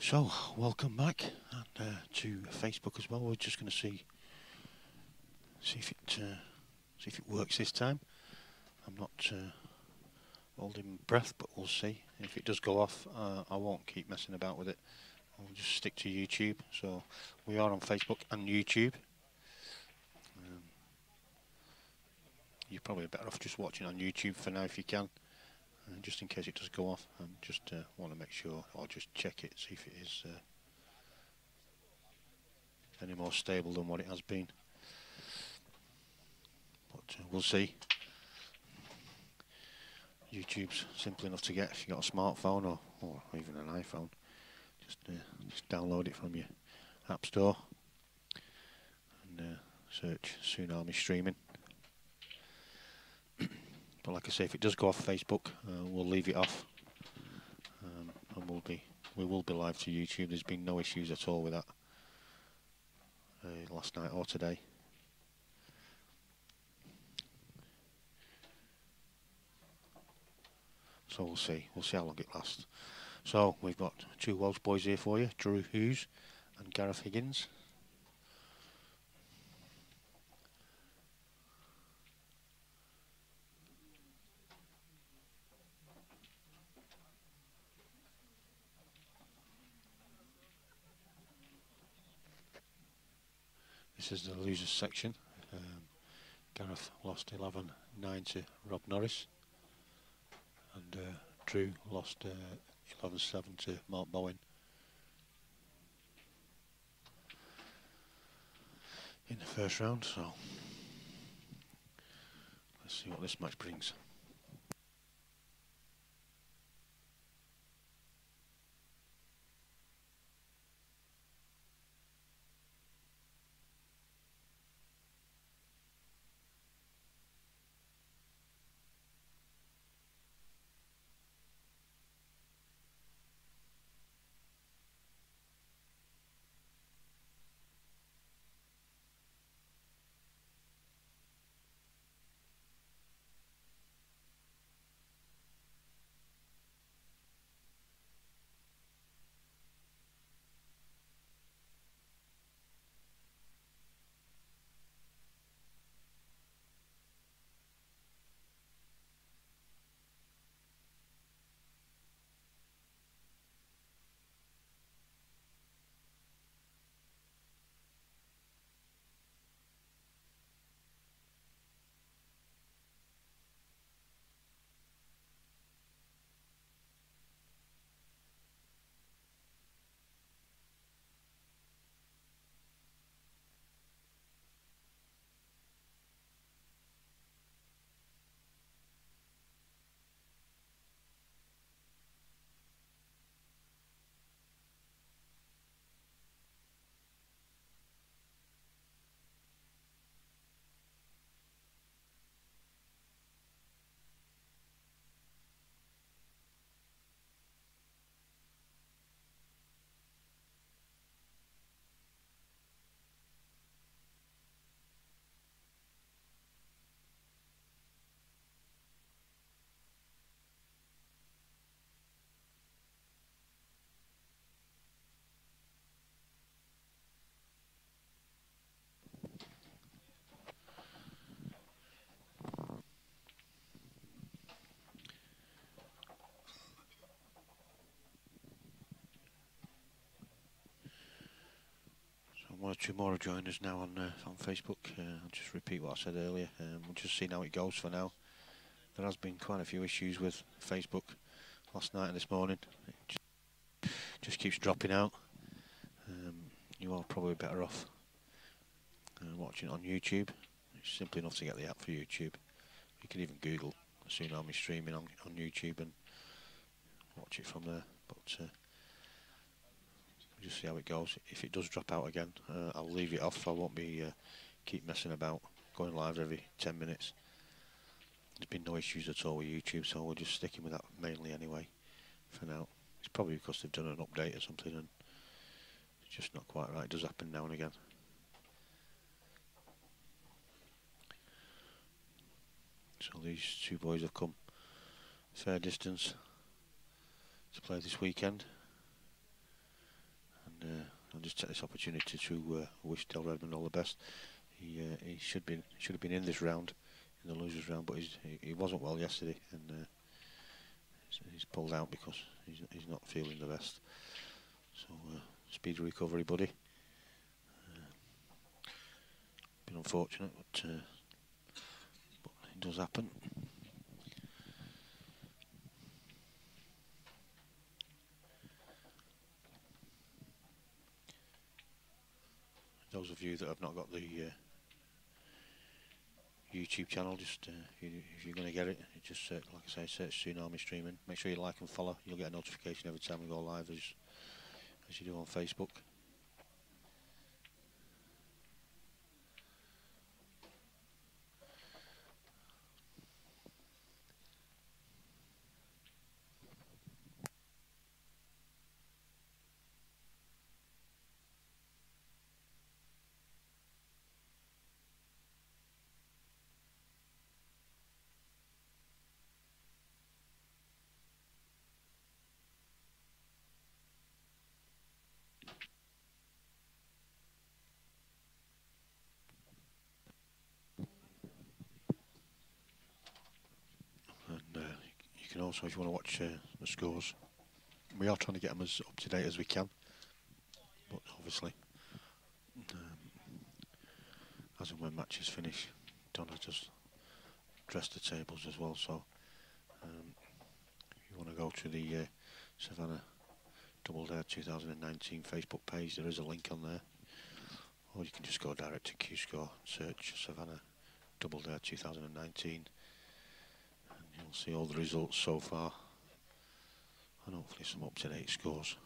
So, welcome back and to Facebook as well. We're just going to see if it works this time. I'm not holding breath, but we'll see. If it does go off, I won't keep messing about with it. I'll just stick to YouTube. So we are on Facebook and YouTube. You're probably better off just watching on YouTube for now if you can, just in case it does go off. I just want to make sure, or just check it, see if it is any more stable than what it has been. But we'll see. YouTube's simple enough to get if you've got a smartphone or even an iPhone. Just download it from your app store and search Tsunami Streaming. But like I say, if it does go off Facebook, we'll leave it off, and we will be live to YouTube. There's been no issues at all with that last night or today. So we'll see how long it lasts. So we've got two Welsh boys here for you, Drew Hughes and Gareth Higgins. This is the losers section. Gareth lost 11-9 to Rob Norris, and Drew lost 11-7 to Mark Bowen in the first round. So let's see what this match brings. One or two more have joined us now on Facebook. I'll just repeat what I said earlier. We'll just see how it goes for now. There has been quite a few issues with Facebook last night and this morning. It just keeps dropping out. You are probably better off watching it on YouTube. It's simple enough to get the app for YouTube. You can even Google Tsunami Streaming on YouTube and watch it from there. But just see how it goes. If it does drop out again, I'll leave it off. I won't be keep messing about going live every 10 minutes. There's been no issues at all with YouTube, so we're just sticking with that mainly anyway for now. It's probably because they've done an update or something and it's just not quite right. It does happen now and again. So these two boys have come a fair distance to play this weekend. and I'll just take this opportunity to wish Del Redmond all the best. He should have been in this round, in the losers round, but he wasn't well yesterday, and he's pulled out because he's not feeling the best. So speedy recovery, buddy. Been unfortunate, but it does happen. Those of you that have not got the YouTube channel, just if you're going to get it, just like I say, search Tsunami Streaming. Make sure you like and follow. You'll get a notification every time we go live, as you do on Facebook. And you can also, if you want to watch the scores, we are trying to get them as up to date as we can, but obviously as and when matches finish, Donna just dress the tables as well. So if you want to go to the Savanna Double Dare 2019 Facebook page, there is a link on there, or you can just go direct to Q-Score, search Savanna Double Dare 2019, and you'll see all the results so far, and hopefully some up-to-date scores.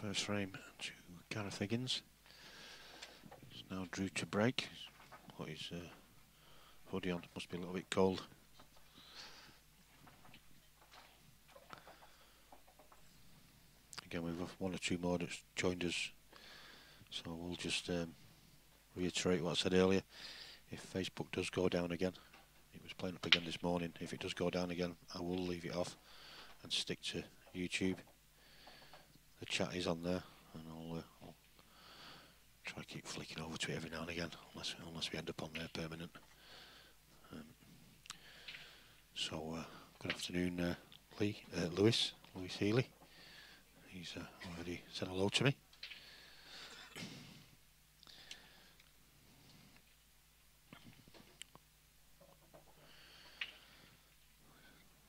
First frame to Gareth Higgins. It's now Drew to break. Put his hoodie on, must be a little bit cold. Again, we've got one or two more that's joined us So we'll just reiterate what I said earlier. If Facebook does go down again, it was playing up again this morning, if it does go down again, I will leave it off and stick to YouTube. The chat is on there, and I'll try to keep flicking over to it every now and again, unless we end up on there permanent. Good afternoon, Lewis Healy. He's already said hello to me.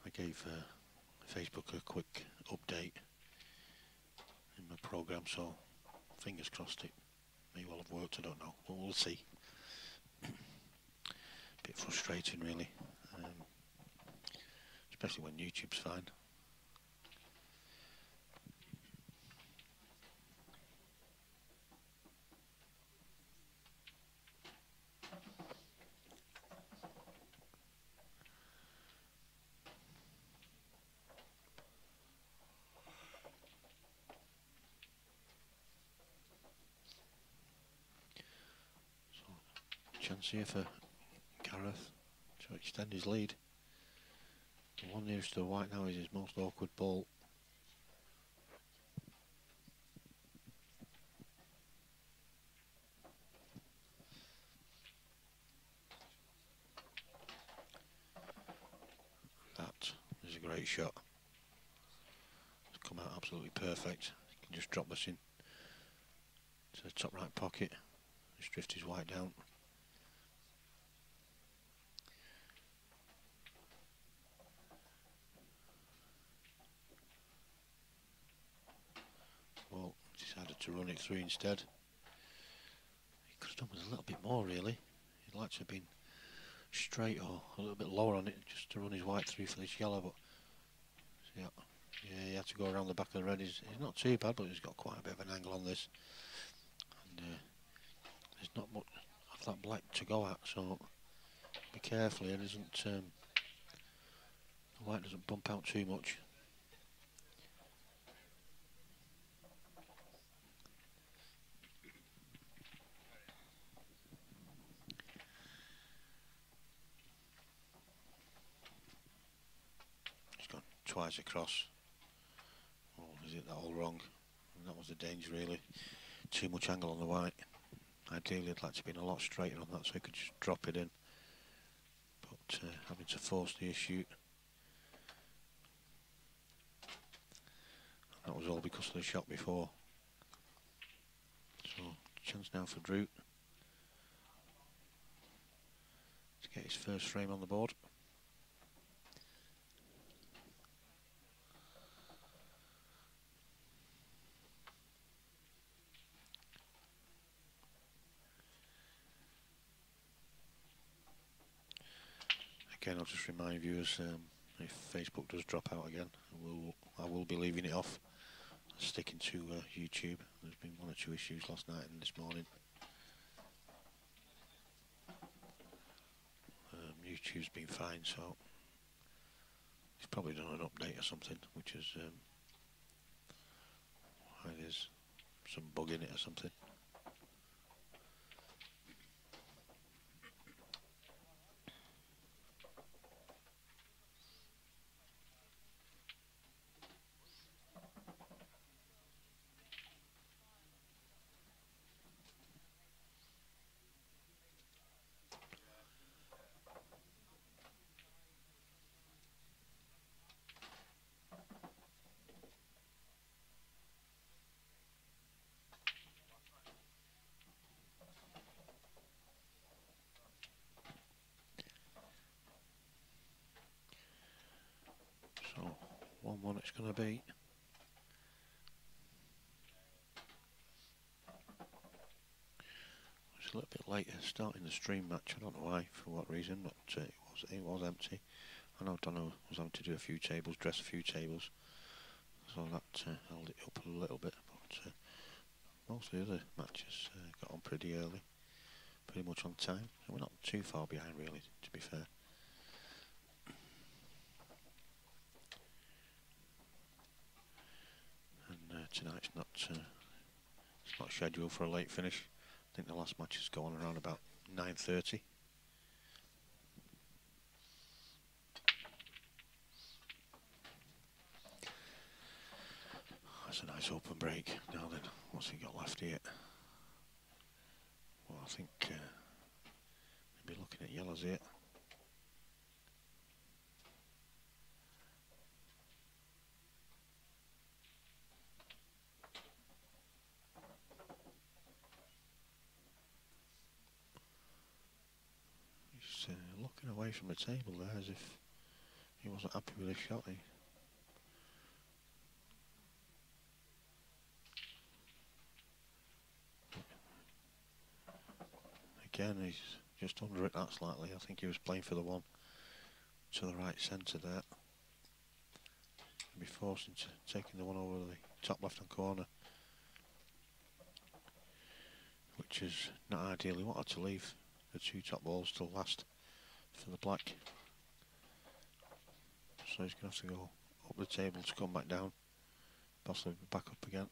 I gave Facebook a quick update in my programme, so fingers crossed it may well have worked, I don't know, but we'll see. Bit frustrating really, especially when YouTube's fine. Chance here for Gareth to extend his lead. The one nearest to the white now is his most awkward ball. That is a great shot. It's come out absolutely perfect. He can just drop this in to the top right pocket. Just drift his white down. Well, decided to run it through instead. He could have done with a little bit more really. He'd like to have been straight or a little bit lower on it just to run his white through for this yellow, but yeah, he had to go around the back of the red. He's not too bad, but he's got quite a bit of an angle on this, and there's not much of that black to go at, so be careful here. The white doesn't bump out too much. He's gone twice across. Oh, is it that all wrong? And that was the danger really. Too much angle on the white. Ideally I'd like to be a lot straighter on that so he could just drop it in. But having to force the issue. That was all because of the shot before. So, chance now for Drew to get his first frame on the board. Again, I'll just remind viewers, if Facebook does drop out again, I will be leaving it off, sticking to YouTube. There's been one or two issues last night and this morning. YouTube's been fine, so he's probably done an update or something, which is why there's some bug in it or something. So 1-1 it's going to be. It's a little bit later starting the stream match. I don't know why, for what reason, but it was empty. I know Donna was having to do a few tables, dress a few tables, so that held it up a little bit. But most of the other matches got on pretty early, pretty much on time. So we're not too far behind, really, to be fair. And tonight's not scheduled for a late finish. I think the last match is going around about 9:30. That's a nice open break. Now then, what's he got left here? Well, I think maybe looking at yellows here. He's looking away from the table there as if he wasn't happy with his shot. Again, he's just under it that slightly. I think he was playing for the one to the right centre there. He'll be forced into taking the one over the top left hand corner, which is not ideal. He wanted to leave the two top balls till last for the black. So he's going to have to go up the table to come back down, possibly back up again.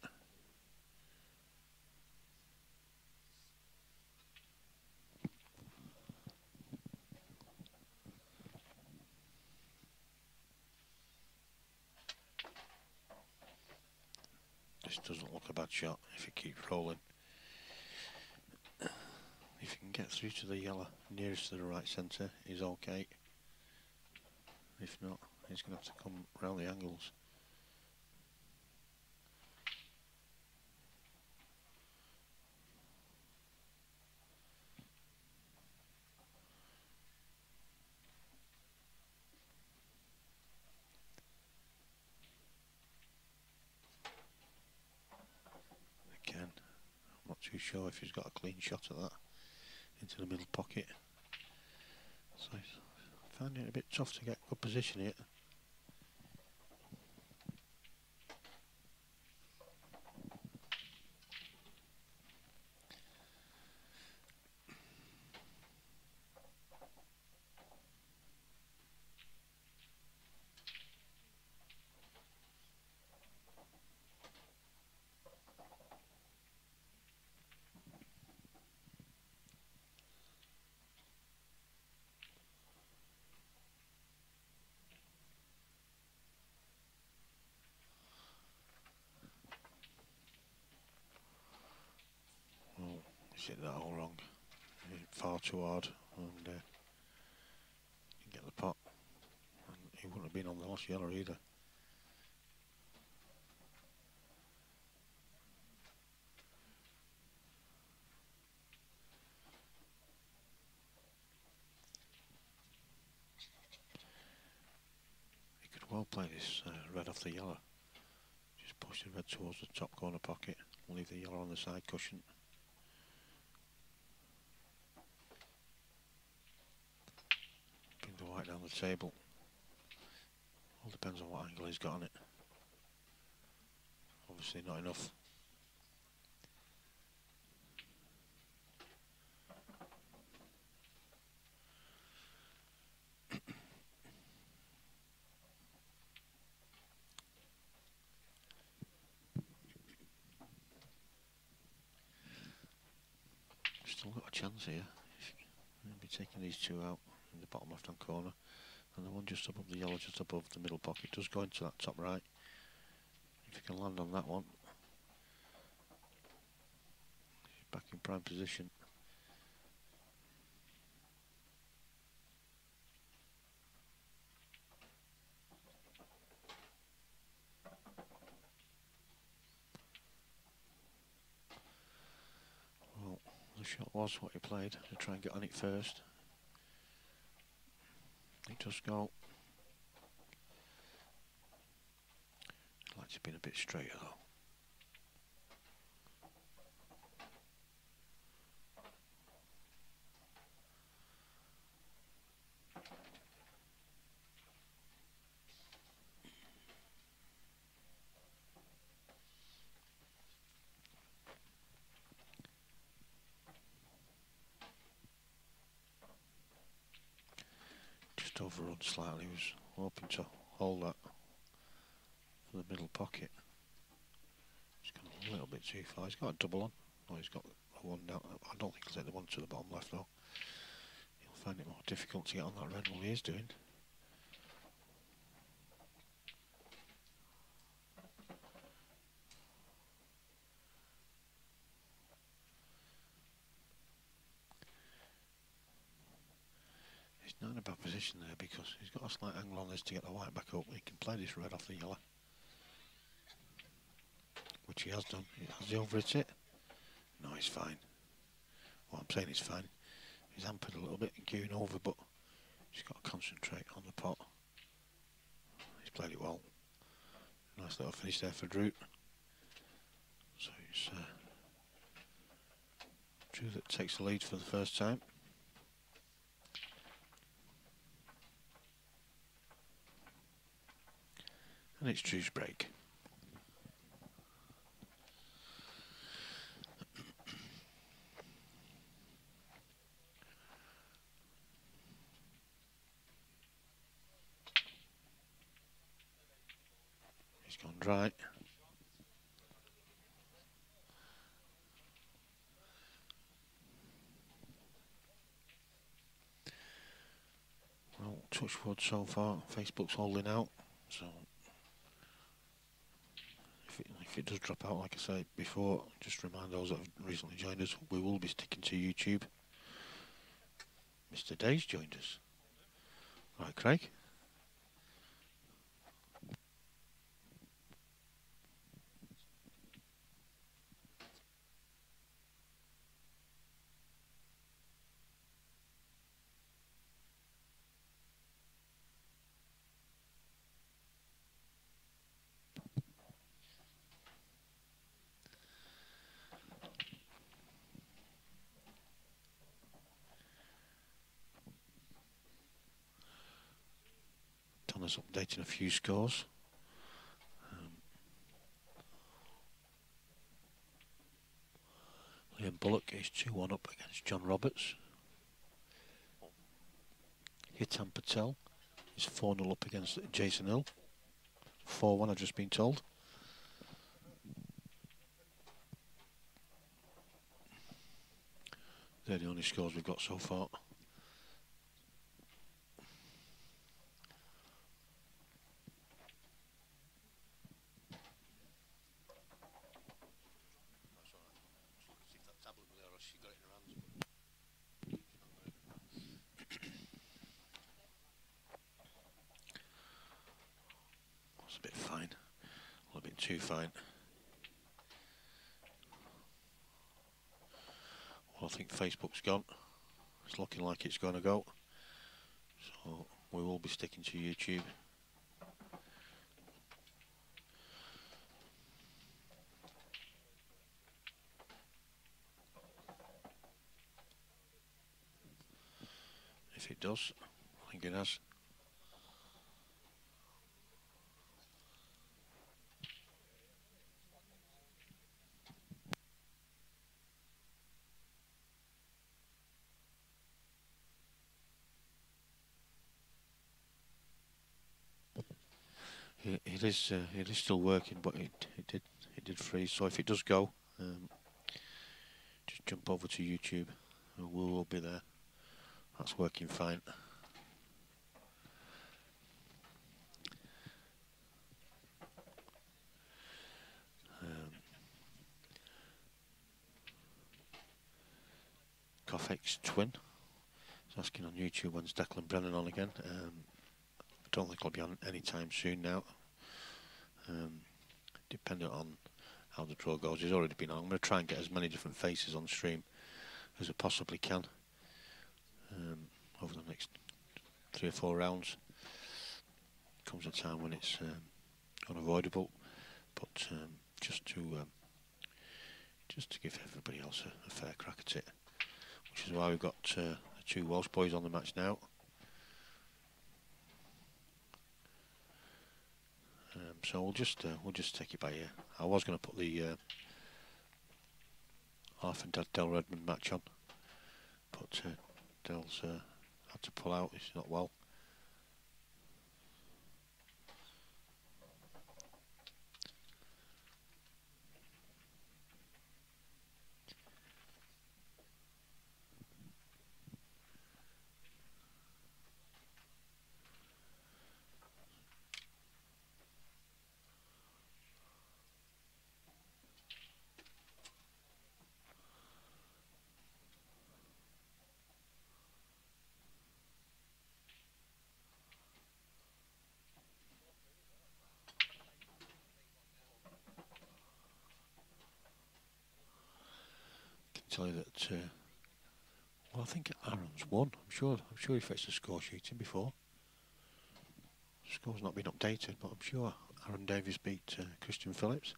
This doesn't look a bad shot if it keeps rolling. If you can get through to the yellow nearest to the right centre, he's okay. If not, he's going to have to come round the angles. Again, I'm not too sure if he's got a clean shot at that into the middle pocket. So he's finding it a bit tough to get good position here. He's hit that all wrong. Far too hard, and didn't get the pot. And he wouldn't have been on the last yellow either. He could well play this red off the yellow. Just push the red towards the top corner pocket, leave the yellow on the side cushion. Bring the white down the table. All depends on what angle he's got on it. Obviously not enough. Still got a chance here. Maybe taking these two out in the bottom left hand corner, and the one just above the yellow, just above the middle pocket, does go into that top right. If you can land on that one, he's back in prime position. Well, the shot was what he played, to try and get on it first. It does go. I'd like to have been a bit straighter though. Just overrun slightly, was hoping to hold that for the middle pocket. Just going to a little bit too far. He's got a double on. Oh, he's got a one down. I don't think he'll take the one to the bottom left though. He'll find it more difficult to get on that red one he is doing. He's not in a bad position there because he's got a slight angle on this to get the white back up. He can play this red off the yellow, which he has done. Has he overhit it? No, he's fine. What I'm saying is fine. He's hampered a little bit and queuing over, but he's got to concentrate on the pot. He's played it well. Nice little finish there for Drew. So it's Drew that takes the lead for the first time. And it's Drew's break. He's gone dry. Well, touch wood so far. Facebook's holding out, so if it does drop out, like I said before, just remind those that have recently joined us, we will be sticking to YouTube. Mr. Day's joined us. Right, Craig. Donna's updating a few scores. Liam Bullock is 2-1 up against John Roberts. Hitam Patel is 4-0 up against Jason Hill. 4-1, I've just been told. They're the only scores we've got so far. That's a bit fine. A little bit too fine. Well, I think Facebook's gone. It's looking like it's going to go. So we will be sticking to YouTube. If it does, I think it has. It is still working, but it did freeze. So if it does go, just jump over to YouTube, and we will be there. That's working fine. Coffex Twin is asking on YouTube when's Declan Brennan on again. I don't think he'll be on any time soon now. Depending on how the draw goes, he's already been on. I'm going to try and get as many different faces on stream as I possibly can over the next 3 or 4 rounds. Comes a time when it's unavoidable, but just to give everybody else a fair crack at it, which is why we've got the 2 Welsh boys on the match now. So we'll just take it by ear. I was going to put the Arthur and Del Redmond match on, but Del's had to pull out. He's not well. tell you that. Well, I think Aaron's won. I'm sure he fetched the score sheeting before. The score's not been updated, but I'm sure Aaron Davies beat Christian Phillips.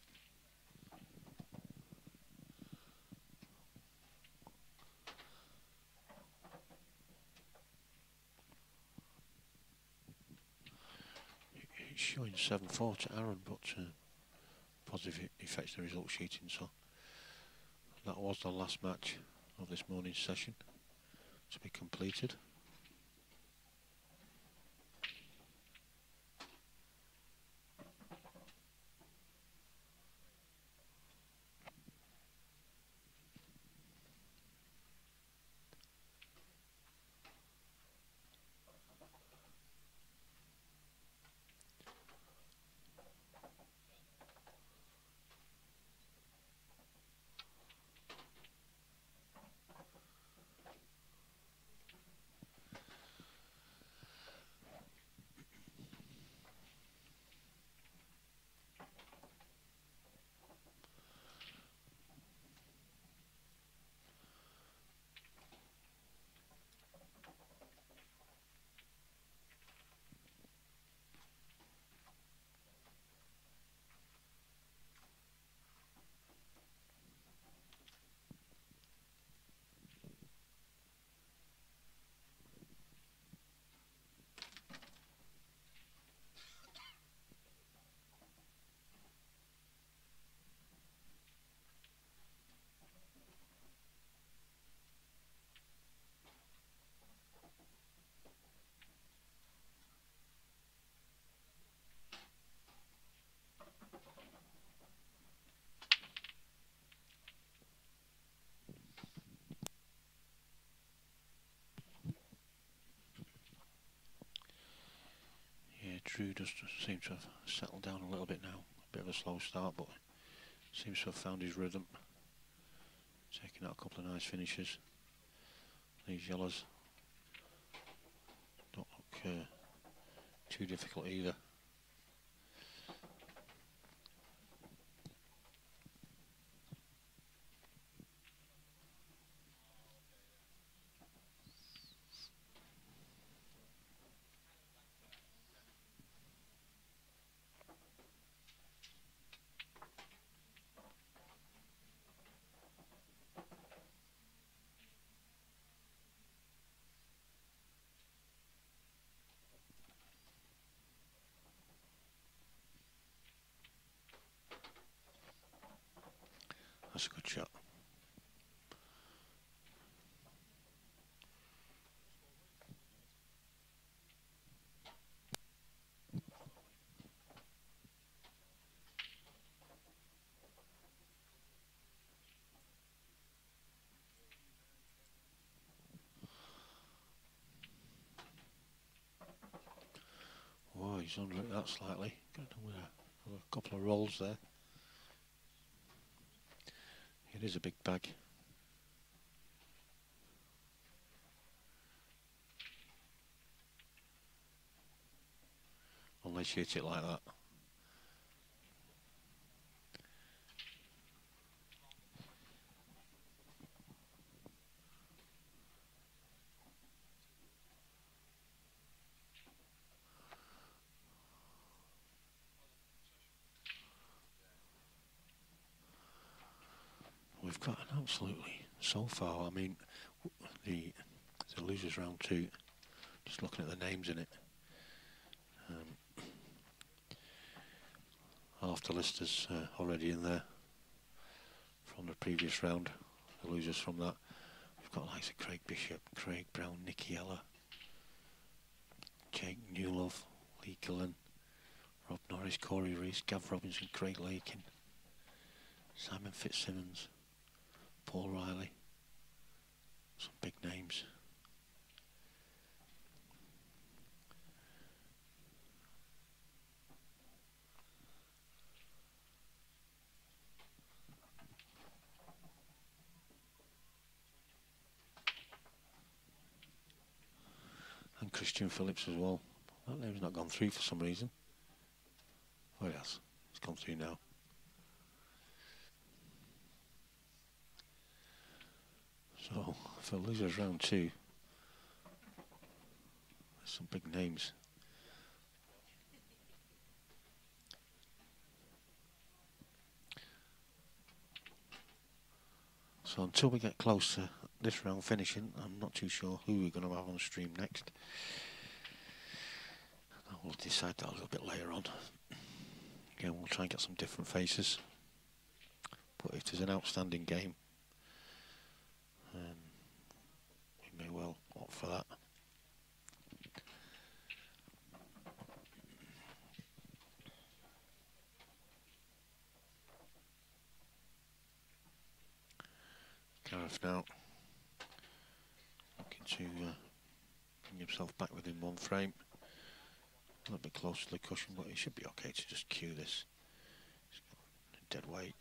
It's showing 7-4 to Aaron, but positive he fetched the result sheeting. So that was the last match of this morning's session to be completed. Drew does seem to have settled down a little bit now. A bit of a slow start, but seems to have found his rhythm. Taking out a couple of nice finishes. These yellows don't look too difficult either. That's a good shot. Oh, he's underlooked that slightly. Got done with a couple of rolls there. It is a big bag. Unless you hit it like that. We've got an absolutely, so far, I mean, the losers round 2, just looking at the names in it. Half the list is already in there from the previous round, the losers from that. We've got likes of Craig Bishop, Craig Brown, Nicky Ella, Jake Newlove, Lee Gillen, Rob Norris, Corey Reese, Gav Robinson, Craig Lakin, Simon Fitzsimmons, Paul Riley. Some big names. And Christian Phillips as well. That name's not gone through for some reason. Oh yes, it's gone through now. So for losers round 2, there's some big names. So until we get close to this round finishing, I'm not too sure who we're going to have on stream next. We'll decide that a little bit later on. Again, we'll try and get some different faces. But if there's an outstanding game, we may well opt for that. Gareth now looking to bring himself back within one frame. A little bit close to the cushion, but he should be okay to just cue this. He's got dead weight.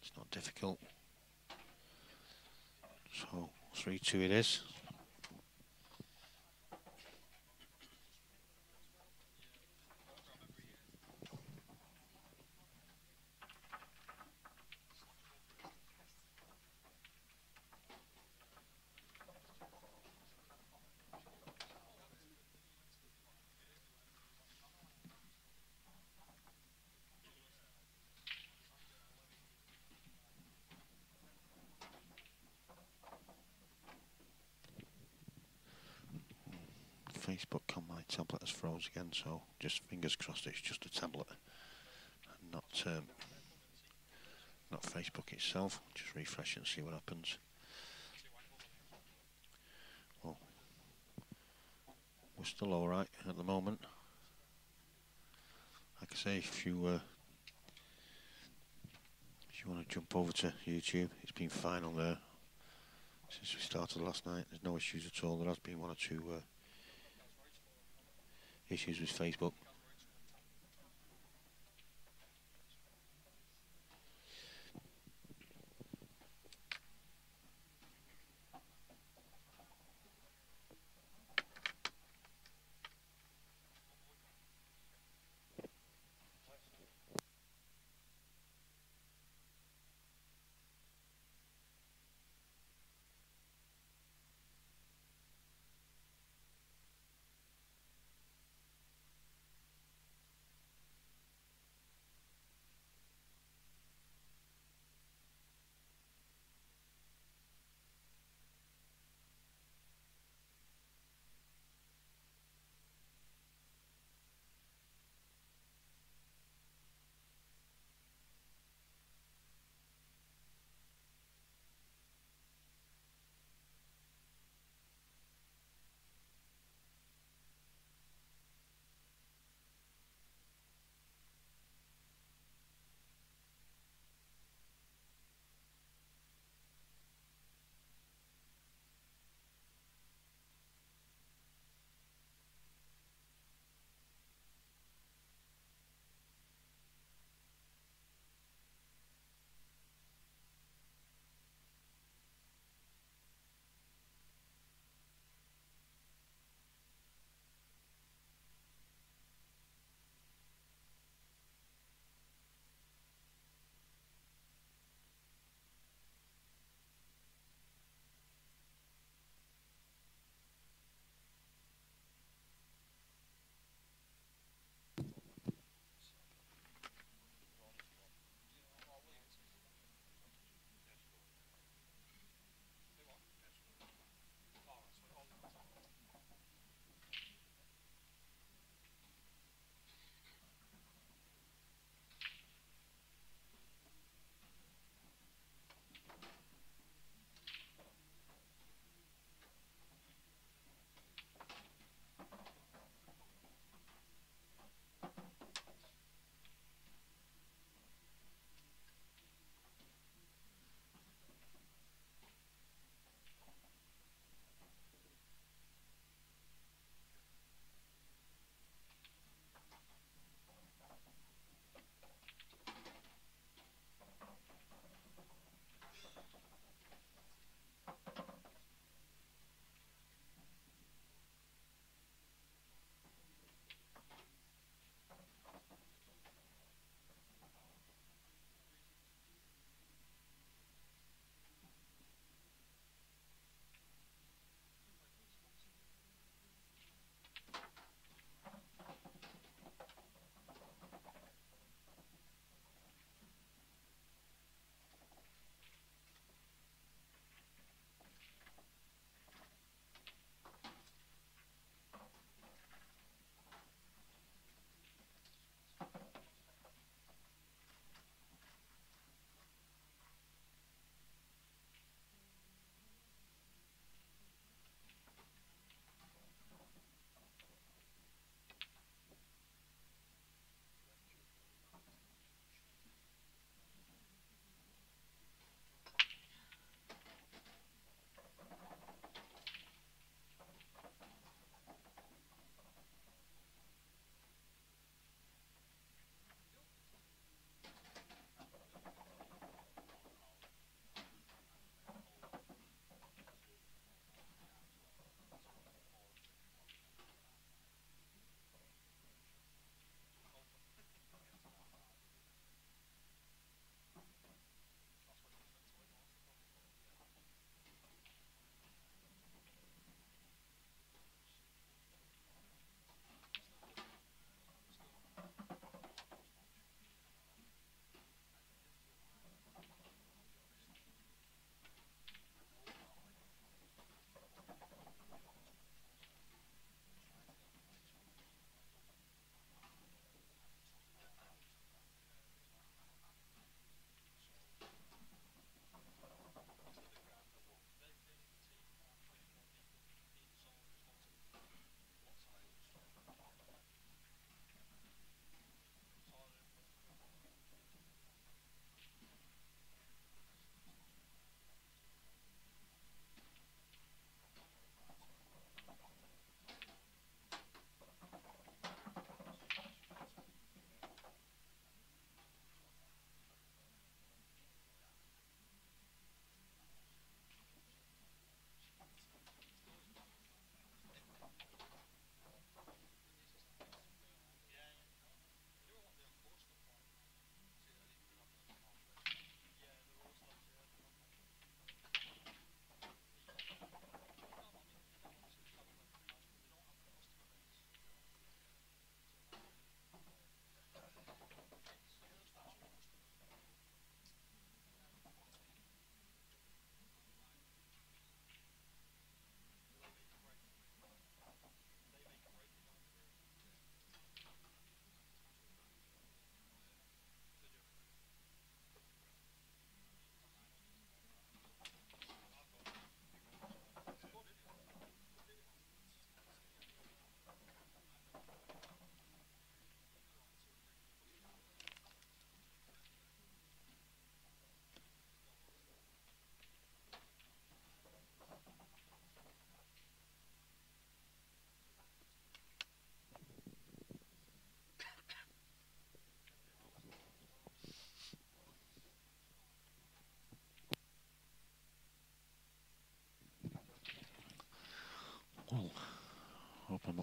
It's not difficult. So 3-2 it is. Facebook on my tablet has froze again, so just fingers crossed it's just a tablet and not Facebook itself. Just refresh and see what happens. Well, we're still alright at the moment. Like I say, if you want to jump over to YouTube, it's been fine on there since we started last night. There's no issues at all. There has been one or two issues with Facebook.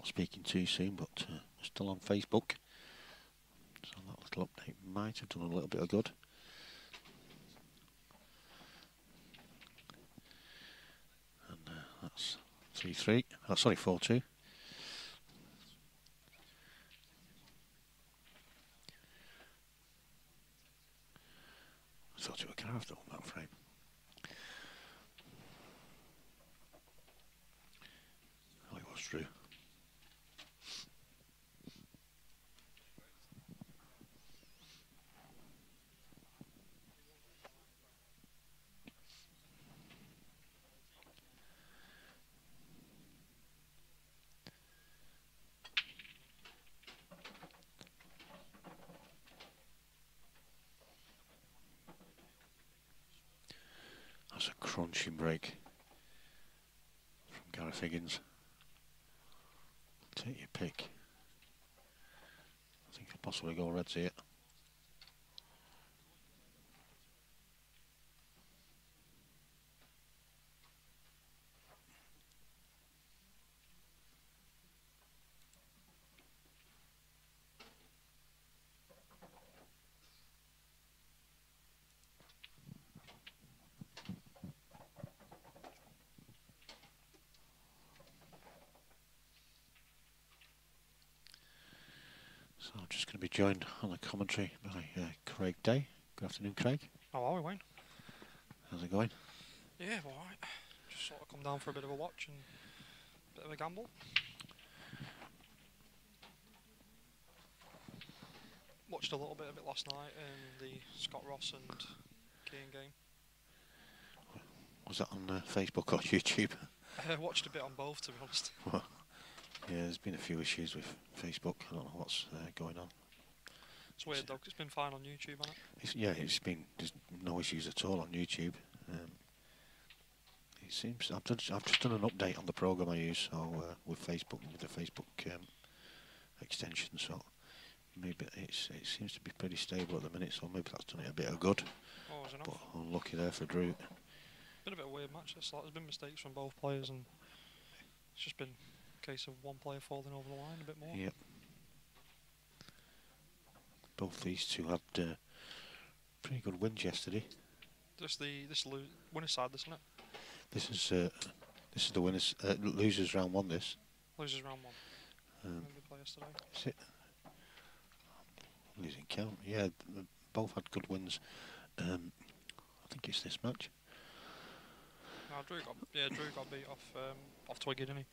not speaking too soon, but we're still on Facebook. So that little update might have done a little bit of good. And that's 3-3. Oh, sorry, 4-2. I thought it was carved on that frame. Oh, it was true. That's a crunching break from Gareth Higgins. Take your pick. I think he'll possibly go Reds here. So I'm just going to be joined on the commentary by Craig Day. Good afternoon, Craig. How are we, Wayne? How's it going? Yeah, alright. Just sort of come down for a bit of a watch and a bit of a gamble. Watched a little bit of it last night in the Scott Ross and Keane game. Was that on Facebook or YouTube? I watched a bit on both, to be honest. Well, yeah, there's been a few issues with Facebook. I don't know what's going on. It's weird though, 'cause it's been fine on YouTube, hasn't it? There's no issues at all on YouTube. It seems I've just done an update on the program I use, so with Facebook, with the Facebook extension. So maybe it seems to be pretty stable at the minute. So maybe that's done it a bit of good. Oh, was enough. But unlucky there for Drew. Been a bit of a weird match. There's been mistakes from both players, and it's just been a case of one player falling over the line a bit more. Yep. Both these two had pretty good wins yesterday. This winner's side, isn't it? This is the winners losers round one. This Losers round one. Good play yesterday. is it. Losing count. Yeah, both had good wins. I think it's this match. No, Drew got beat off Twiggy, didn't he?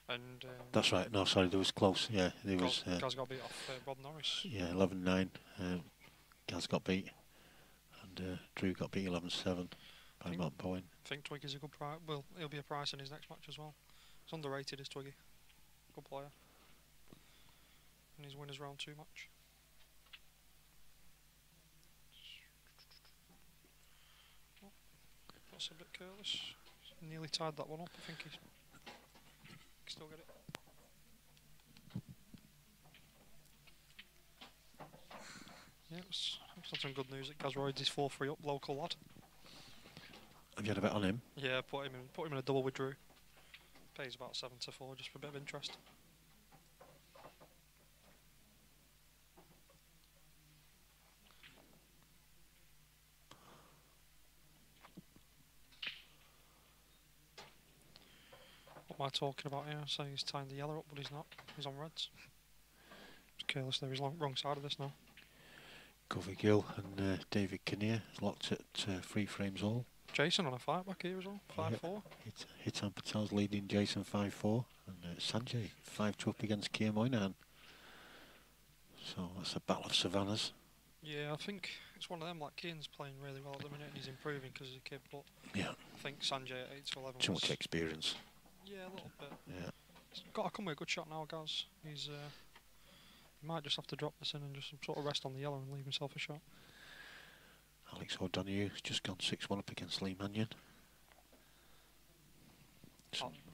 And that's right. No, sorry, there was close. Yeah, there was. Gaz got beat off Rob Norris. Yeah, 11-9. Gaz got beat, and Drew got beat 11-7 by Matt Bowen. I think Twiggy's a good price. Well, he'll be a price in his next match as well. He's underrated, is Twiggy. Good player. And his winners round 2 match. Oh, that's a bit careless. Nearly tied that one up. I think he can still get it. Yeah, it's had some good news that Gazroid's his 4-3 up, local lad. Have you had a bet on him? Yeah, put him in a double with Drew. Pays about 7-4 just for a bit of interest. What am I talking about here? Saying he's tying the yellow up, but he's not. He's on reds. It's careless there. He's wrong side of this now. Covey Gill and David Kinnear locked at 3 frames all. Jason on a fight back here as well, 5-4. Hitan Patel's leading Jason 5-4, and Sanjay 5-2 up against Keir Moynihan. So that's a battle of Savannas. Yeah, I think it's one of them. Like Keane's playing really well at the minute, and he's improving because he's a kid. But yeah, I think Sanjay at 8-11. Too much experience. Yeah, a little bit. Yeah, he's got to come with a good shot now, Gaz. He might just have to drop this in and just sort of rest on the yellow and leave himself a shot. Alex O'Donoghue has just gone 6-1 up against Lee Mannion.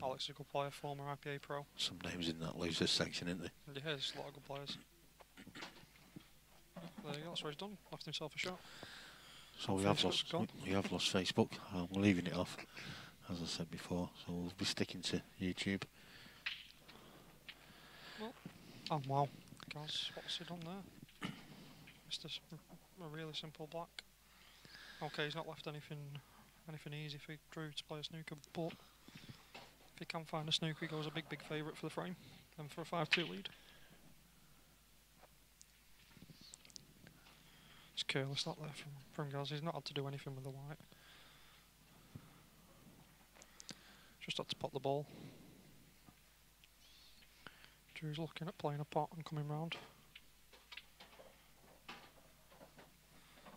Alex is a good player, former IPA pro. Some names in that losers section, isn't there? Yeah, there's a lot of good players. There you go, that's what he's done. Left himself a shot. So we have lost Facebook. We're leaving it off, as I said before. So we'll be sticking to YouTube. Oh wow, guys, what's he done there? Missed a really simple black. Okay, he's not left anything easy for Drew to play a snooker, but if he can find a snooker, he goes a big favourite for the frame and for a 5-2 lead. It's careless that there from Gaz. He's not had to do anything with the white. Just had to pot the ball. Drew's looking at playing a pot and coming round.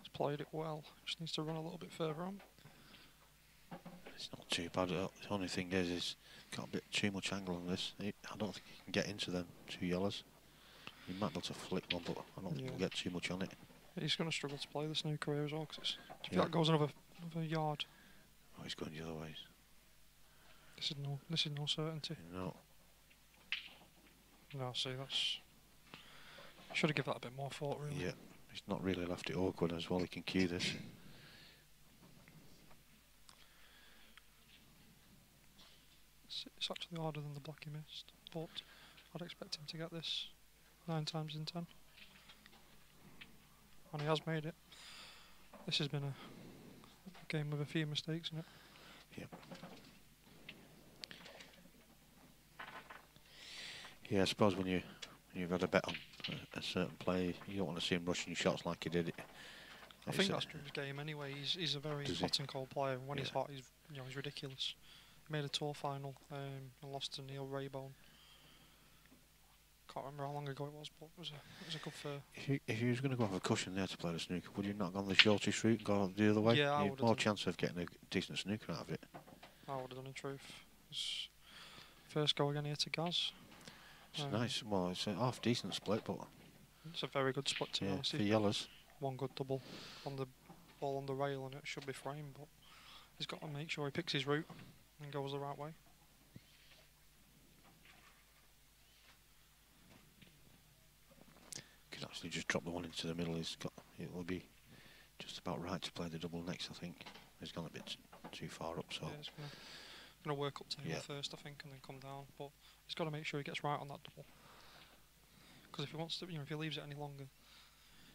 He's played it well. Just needs to run a little bit further on. It's not too bad. The only thing is got a bit too much angle on this. I don't think he can get into them 2 yellows. He might be able to flick one, but I don't think he'll get too much on it. He's going to struggle to play the snooker here as well, because if that goes another yard. Oh, he's going the other ways. This is no certainty. No. No, see, that's... Should have given that a bit more thought, really. Yeah, he's not really left it awkward as well. He can cue this. It's actually harder than the black he missed, but I'd expect him to get this 9 times in 10. And he has made it. This has been a game with a few mistakes in it. Yep. Yeah, I suppose when you've had a bet on a certain player, you don't want to see him rushing shots like he did it. I think that's Drew's game anyway. He's a very hot and cold player. When he's hot, he's ridiculous. He made a tour final and lost to Neil Raybone. Can't remember how long ago it was, but it was a good fair. If you was going to go for a cushion there to play the snooker, would you not go on the shortest route and go the other way? Yeah, I would have more chance of getting a decent snooker out of it. I would have done in truth. It's first go again here to Gaz. It's nice. Well, it's a half decent split, but it's a very good split to be honest. For yellows. One good double on the ball on the rail, and it should be framed, but he's got to make sure he picks his route and goes the right way. Could actually just drop the one into the middle. It will be just about right to play the double next. I think he's gone a bit too far up, so yeah, he's gonna work up to him first, I think, and then come down. But he's got to make sure he gets right on that double. Because if he wants to, if he leaves it any longer,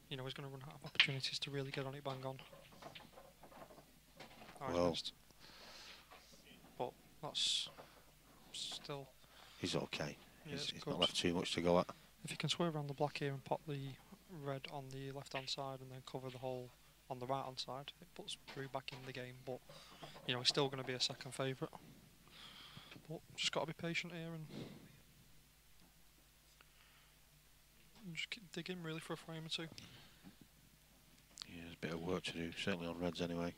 he's going to run out of opportunities to really get on it bang on. Well, but that's still. He's okay. Yeah, he's not left too much to go at. If you can swerve around the black here and pop the red on the left-hand side and then cover the hole on the right-hand side, it puts Drew back in the game. But he's still going to be a second favourite. But just got to be patient here and just keep digging really for a frame or two. Yeah, there's a bit of work to do, certainly on reds anyway.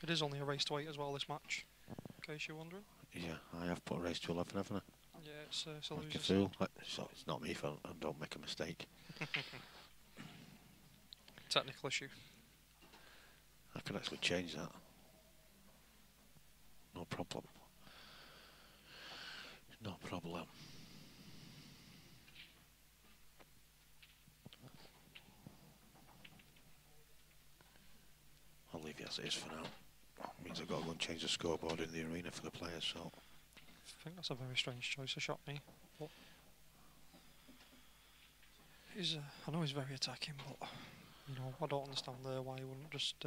It is only a race to 8 as well, this match, in case you're wondering. Yeah, I have put a race to 11, haven't I? Yeah, it's a like a fool. So it's not me if I don't make a mistake. Technical issue. I could actually change that. No problem. No problem. I'll leave it as it is for now. Means I've got to go and change the scoreboard in the arena for the players, so... I think that's a very strange choice of shot, me. But I know he's very attacking, but I don't understand there why he wouldn't just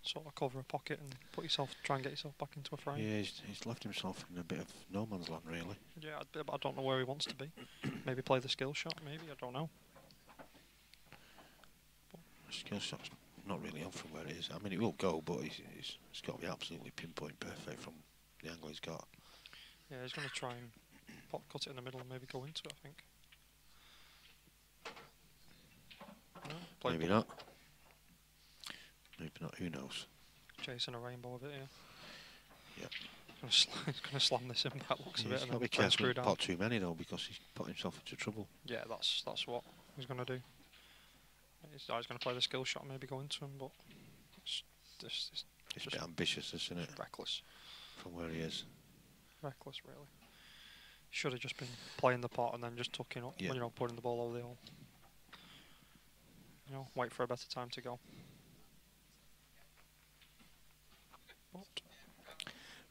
sort of cover a pocket and try and get yourself back into a frame. Yeah, he's left himself in a bit of no man's land, really. Yeah, but I don't know where he wants to be. Maybe play the skill shot, maybe, I don't know. The skill shot's not really on from where it is. I mean, it will go, but it's got to be absolutely pinpoint perfect from the angle he's got. Yeah, he's going to try and cut it in the middle and maybe go into it, I think. No, maybe not. Maybe not, who knows? Chasing a rainbow of it, yeah. Yep. He's going to slam this in by the looks of it. He's got to be careful not to pot too many though, because he's put himself into trouble. Yeah, that's what he's going to do. He's going to play the skill shot and maybe go into him, but it's a bit ambitious, isn't it? Reckless. From where he is. Reckless, really. Should have just been playing the pot and then just tucking up, putting the ball over the hole. Wait for a better time to go. But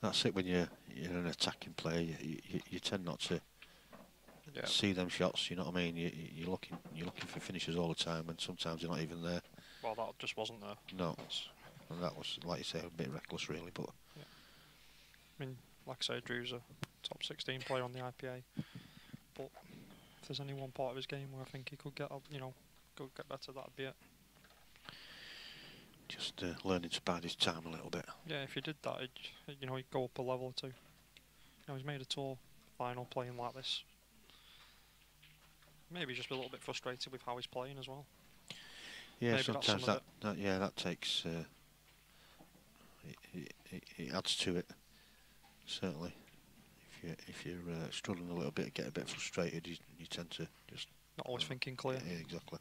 that's it when you're an attacking player. You tend not to see them shots. You know what I mean? You're looking for finishes all the time, and sometimes they're not even there. Well, that just wasn't there. No, and that was, like you say, a bit reckless, really. But yeah. I mean, like I say, Drew's a top 16 player on the IPA, but if there's any one part of his game where I think he could get, could get better, that'd be it. Just learning to bide his time a little bit. Yeah, if he did that, he'd go up a level or two. He's made a tour final playing like this. Maybe just a little bit frustrated with how he's playing as well. Yeah, maybe sometimes that takes. It adds to it. Certainly, if you're struggling a little bit, get a bit frustrated, you tend to just not always thinking clear. Yeah, exactly.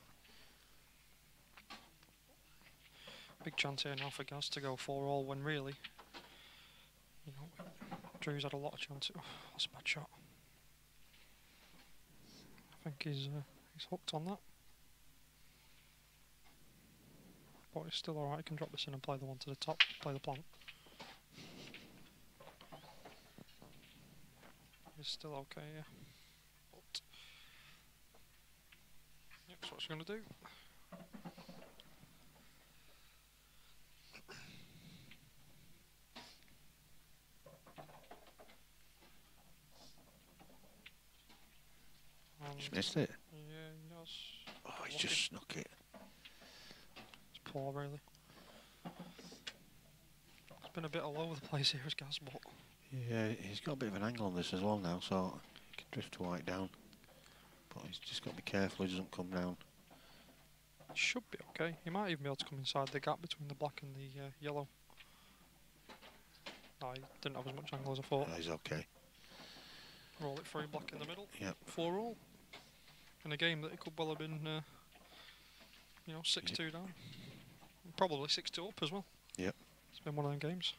Big chance here now for Gaz to go 4-all when really, Drew's had a lot of chances. Oh, that's a bad shot. I think he's hooked on that. But he's still alright, he can drop this in and play the one to the top, play the plant. He's still okay, yeah. But, yeah, that's what he's going to do. Just missed it. Yeah, he has. Oh, he's just snuck it. It's poor, really. It's been a bit all over the place here as Gaz, but... Yeah, he's got a bit of an angle on this as well now, so he can drift to white down. But he's just got to be careful he doesn't come down. Should be okay. He might even be able to come inside the gap between the black and the yellow. No, he didn't have as much angle as I thought. He's okay. Roll it free, black in the middle. Yep. 4-all. In a game that it could well have been, 6-2 down. Probably 6-2 up as well. Yep. It's been one of them games.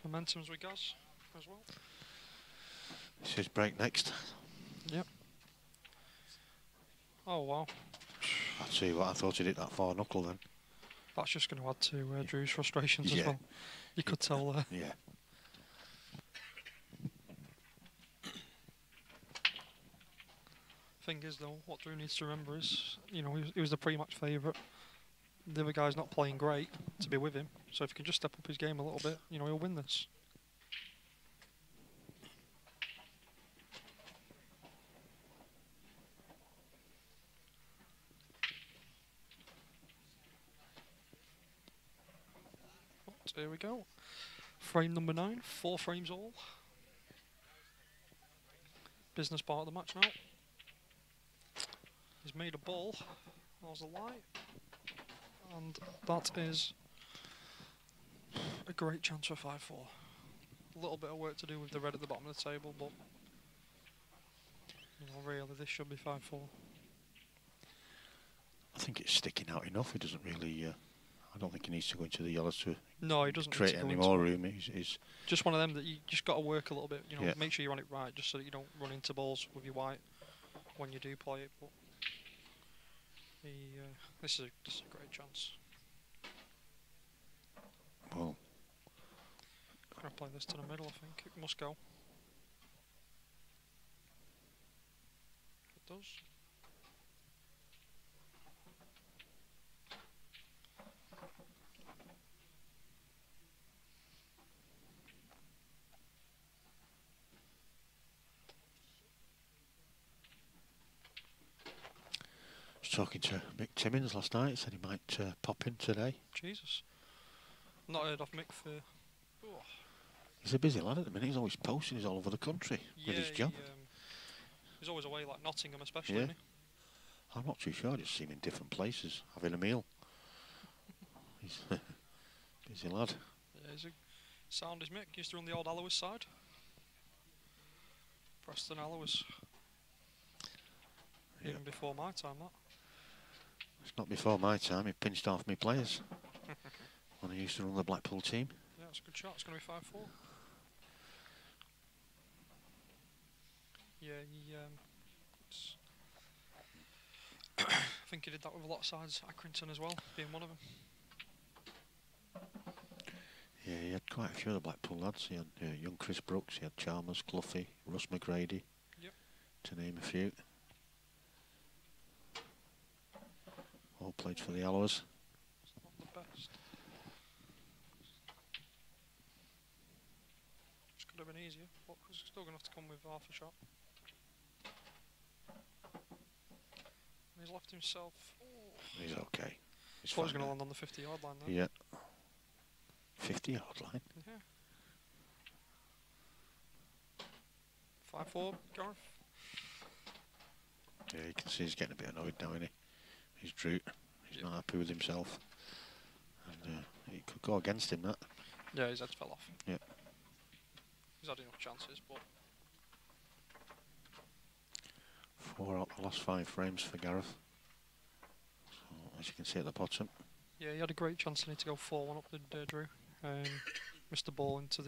Momentum's with Gaz as well. It's his break next. Yep. Oh wow. I'll tell you what, I thought he'd hit that far knuckle then. That's just going to add to Drew's frustrations as well. You could tell there. Yeah. Thing is though, what Drew needs to remember is, he was the pre-match favourite. The other guy's not playing great to be with him, so if he can just step up his game a little bit, he'll win this. But here we go. Frame number 9, 4 frames all. Business part of the match now. He's made a ball. There's a light. And that is a great chance for 5-4. A little bit of work to do with the red at the bottom of the table, but really this should be 5-4. I think it's sticking out enough. He doesn't really. I don't think he needs to go into the yellows to he doesn't create any more room. He's just one of them that you just got to work a little bit. Yeah. Make sure you're on it right, just so that you don't run into balls with your white when you do play it. But this is a great chance. Well, Gonna play this to the middle. I think it must go. It does. I was talking to Mick Timmins last night. He said he might pop in today. Jesus. Not heard of Mick for... Oh. He's a busy lad at the minute. He's always posting. He's all over the country with his job. He's always away, like Nottingham especially, Yeah. isn't he? I'm not too sure. I just see him in different places, having a meal. He's a busy lad. Yeah, he's a sound as Mick. Used to run the old Allowers side. Preston Allowers. Yeah. Even before my time, that. It's not before my time. He pinched off me players when I used to run the Blackpool team. Yeah, it's a good shot. It's going to be 5-4. Yeah, I think he did that with a lot of sides. Accrington as well, being one of them. quite a few of the Blackpool lads. He had young Chris Brooks, he had Chalmers, Cloughie, Russ McGrady, Yep. to name a few. All played for the Alloas. It's not the best. This could have been easier, but it's still going to have to come with half a shot. And he's left himself. Oh. He's okay. He's Thought he was fine going to now. land on the 50-yard line though. Yeah. 50-yard line. Yeah. 5-4, Gareth. Yeah, you can see he's getting a bit annoyed now, isn't he? He's Drew. He's not happy with himself. And it could go against him, that. Yeah, his head fell off. Yeah. He's had enough chances, but 4 out of the last 5 frames for Gareth. So, as you can see at the bottom. yeah, he had a great chance. He need to go 4-1 up, did Drew. Missed the ball into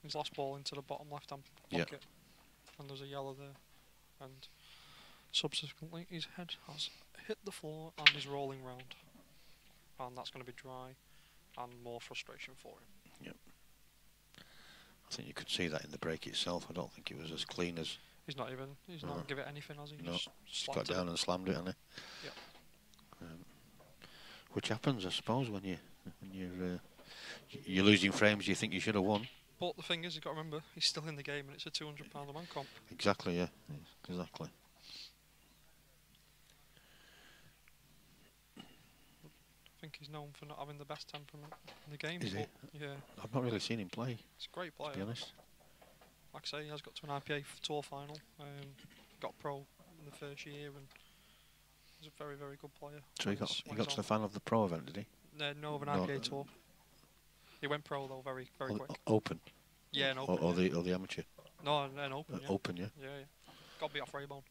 his last ball into the bottom left-hand pocket, and there's a yellow there. And subsequently, his head has hit the floor and is rolling round, and that's going to be dry and more frustration for him. Yep. I think you could see that in the break itself. I don't think it was as clean as. He's not give it anything, has he? No, Just got down and slammed it, hasn't he? Yep. Which happens, I suppose, when you're losing frames you think you should have won. But the thing is, you've got to remember, he's still in the game, and it's a £200 a man comp. Exactly, yeah, exactly. I think he's known for not having the best temperament in the game. Is he? Yeah, I've not really seen him play, he's a great player. to be honest. Like I say, he has got to an IPA tour final. Got pro in the first year, and he's a very, very good player. So he got to the final of the pro event, did he? No, of an IPA tour. He went pro though, very, very quick. Open. Yeah, an open. Or the amateur. No, an open. Yeah. Open, yeah. Yeah. Got to be off Raybone.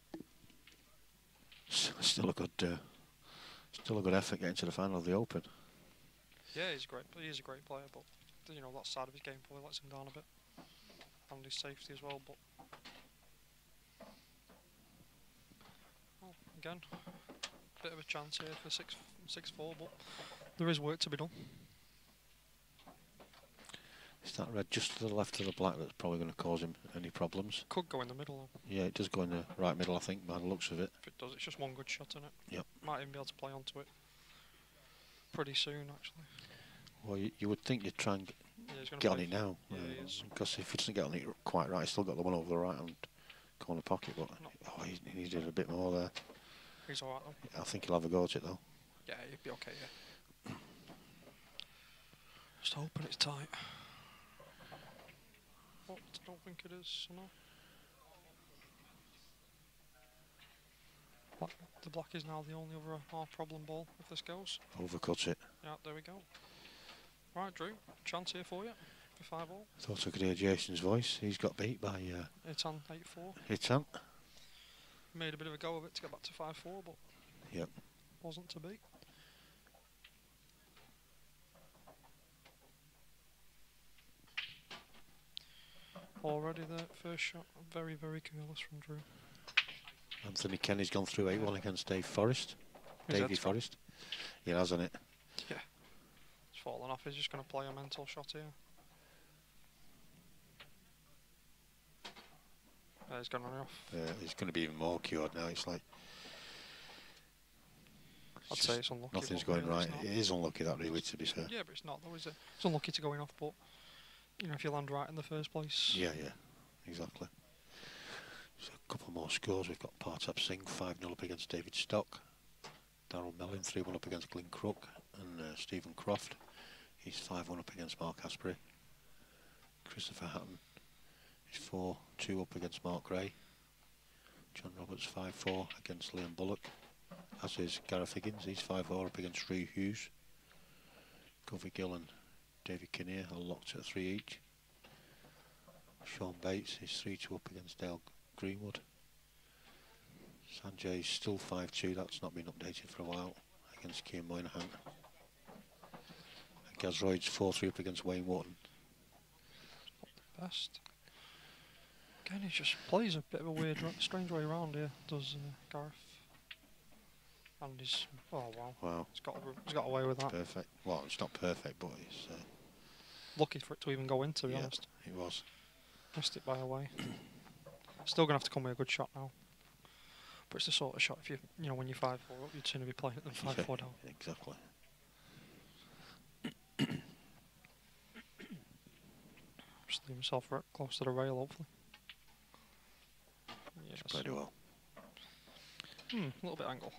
Still a good effort getting to the final of the Open. Yeah, he's great. He is a great player, but you know that side of his game probably lets him down a bit, and his safety as well. But again, bit of a chance here for 6-4, but there is work to be done. Is that red just to the left of the black that's probably going to cause him any problems? Could go in the middle though. Yeah, it does go in the right middle, I think, by the looks of it. If it does, it's just one good shot in it. Yep. Might even be able to play onto it pretty soon, actually. Well, you would think you'd try and Yeah, get on it now. Yeah, he is. Because if he doesn't get on it quite right, he's still got the one over the right hand corner pocket, but he needed a bit more there. He's alright though. I think he'll have a go at it though. Yeah, he'd be okay, yeah. Just hoping it's tight. But I don't think it is, so no. The black is now the only other half problem ball if this goes. Overcut it. Yeah, there we go. Right, Drew, chance here for you for 5-all. Thought I could hear Jason's voice. He's got beat by Hitan 8-4. Hitan. Made a bit of a go of it to get back to 5-4, but Yep. wasn't to be. Already the first shot, very, very careless from Drew. Anthony Kenny's gone through 8-1 against Dave Forrest. His Davey head's gone. Forrest. He has, hasn't it? Yeah. It's fallen off. He's just going to play a mental shot here. He's gone on off. He's going to be even more cured now. It's like... I'd say it's unlucky. Nothing's but going really right. it's It is unlucky, that, really, to be fair. Yeah, but it's not though, is it? It's unlucky to going off, but you know, if you land right in the first place. Yeah, exactly. So a couple more scores. We've got Partab Singh 5-0 up against David Stock. Darryl Mellin 3-1 up against Glyn Crook. And Stephen Croft, he's 5-1 up against Mark Asprey. Christopher Hatton is 4-2 up against Mark Gray. John Roberts 5-4 against Liam Bullock. As is Gareth Higgins, he's 5-4 up against Rhys Hughes. Covey Gill and David Kinnear are locked at 3 each. Sean Bates is 3-2 up against Dale Greenwood. Sanjay's still 5-2, that's not been updated for a while, against Keir Moynihan. And Gaz Royd's 4-3 up against Wayne Wharton. Not the best. Again, he just plays a bit of a weird, strange way around here, does Gareth. And he's, oh wow. Wow. He's got away with that. Perfect. Well, it's not perfect, but it's... lucky for it to even go in, to be honest. It was. Missed it by a way. Still going to have to come with a good shot now. But it's the sort of shot, if when you're 5-4 up, you'd sooner be playing it than 5-4 down. Exactly. Just leave himself right close to the rail, hopefully. Yes. Played it well. A little bit angle.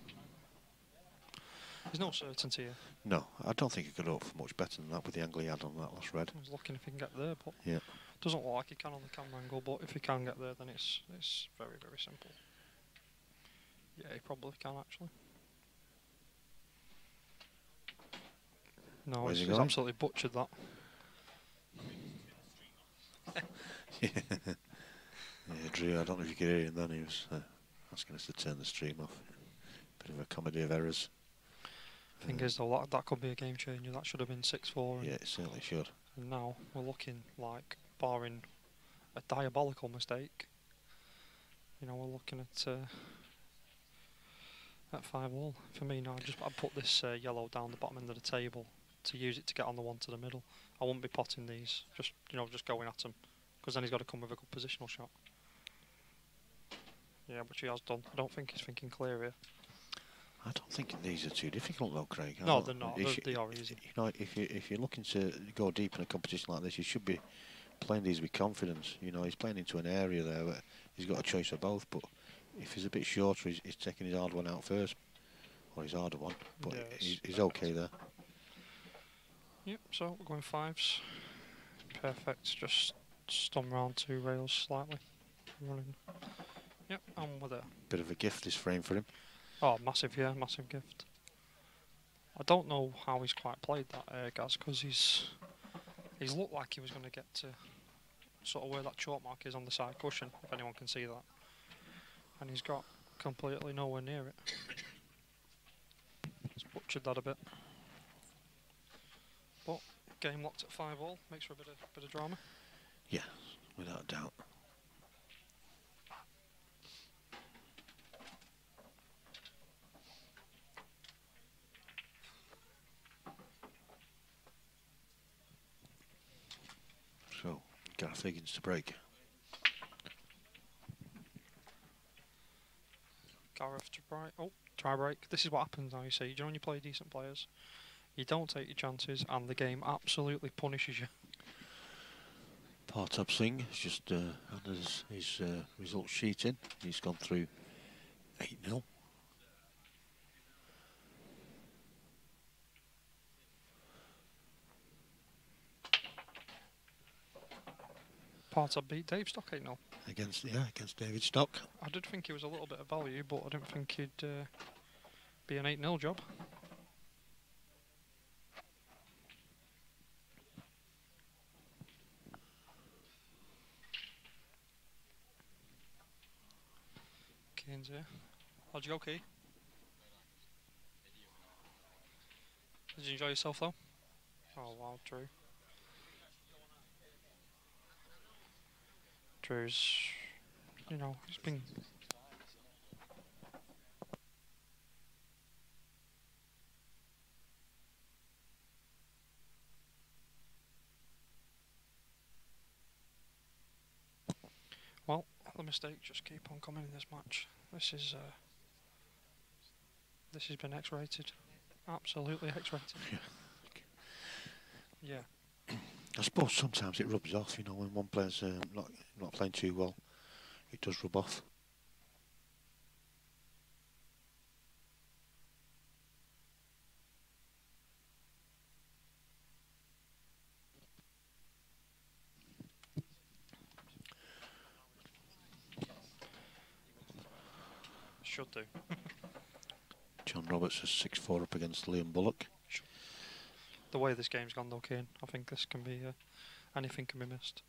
There's no certainty here. No, I don't think he could hope for much better than that with the angle he had on that last red. I was looking if he can get there, but yeah, doesn't look like he can on the camera angle. But if he can get there, then it's very, very simple. Yeah, he probably can actually. No, he's absolutely butchered that. Yeah, Drew, I don't know if you could hear him then. He was asking us to turn the stream off. Bit of a comedy of errors. Thing is, though, that could be a game changer. That should have been 6-4. Yeah, it certainly should. And now we're looking like, barring a diabolical mistake, we're looking at 5-all. For me now, I'd put this yellow down the bottom end of the table to use it to get on the one to the middle. I wouldn't be potting these, just going at them, because then he's got to come with a good positional shot. Yeah, which he has done. I don't think he's thinking clear here. I don't think these are too difficult though, Craig. No, they're not. They are easy. If you're looking to go deep in a competition like this, you should be playing these with confidence. He's playing into an area there where he's got a choice of both. But if he's a bit shorter, he's taking his hard one out first, or his harder one. But yeah, he's okay there. Yep. So we're going 5s. Perfect. Just stun round 2 rails slightly. Running. Yep. And we're there. Bit of a gift this frame for him. Oh, massive, yeah, massive gift. I don't know how he's quite played that, Gaz, because he's looked like he was going to get to sort of where that chalk mark is on the side cushion, if anyone can see that. And he's got completely nowhere near it. He's butchered that a bit. But game locked at 5-all, makes for a bit of drama. Yeah, without a doubt. So, Gareth Higgins to break. Gareth to break. Oh, try break. This is what happens now, you see. When you play decent players, you don't take your chances and the game absolutely punishes you. Partop Singh has just had his result sheet in. He's gone through 8-0. Partop beat Dave Stock 8-0. Against David Stock. I did think he was a little bit of value, but I didn't think he'd be an 8-0 job. Kane's here. How'd you go, Key? Did you enjoy yourself though? Oh wow, Drew. Drew's, he's been... Well, the mistakes just keep on coming in this match. This has been X-rated. Absolutely X-rated. Yeah. I suppose sometimes it rubs off, when one player's not playing too well, it does rub off. Should do. John Roberts is 6-4 up against Liam Bullock. The way this game's gone though, Kane, I think this can be, anything can be missed.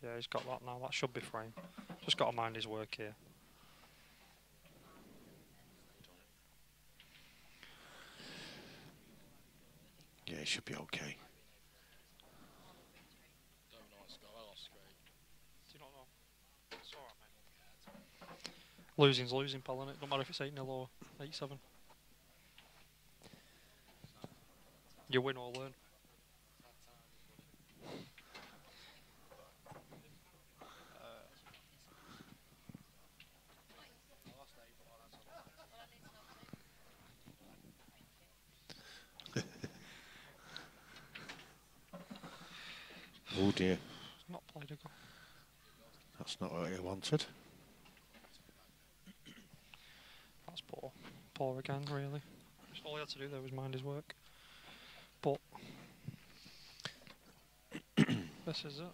Yeah, he's got that now, that should be frame. Just got to mind his work here. Yeah, it should be okay. Losing's losing, pal, innit? Don't matter if it's 8-0 or 8-7. You win or learn. Oh dear. Not played a goal. That's not what he wanted. That's poor. Poor again, really. All he had to do there was mind his work. But this is it.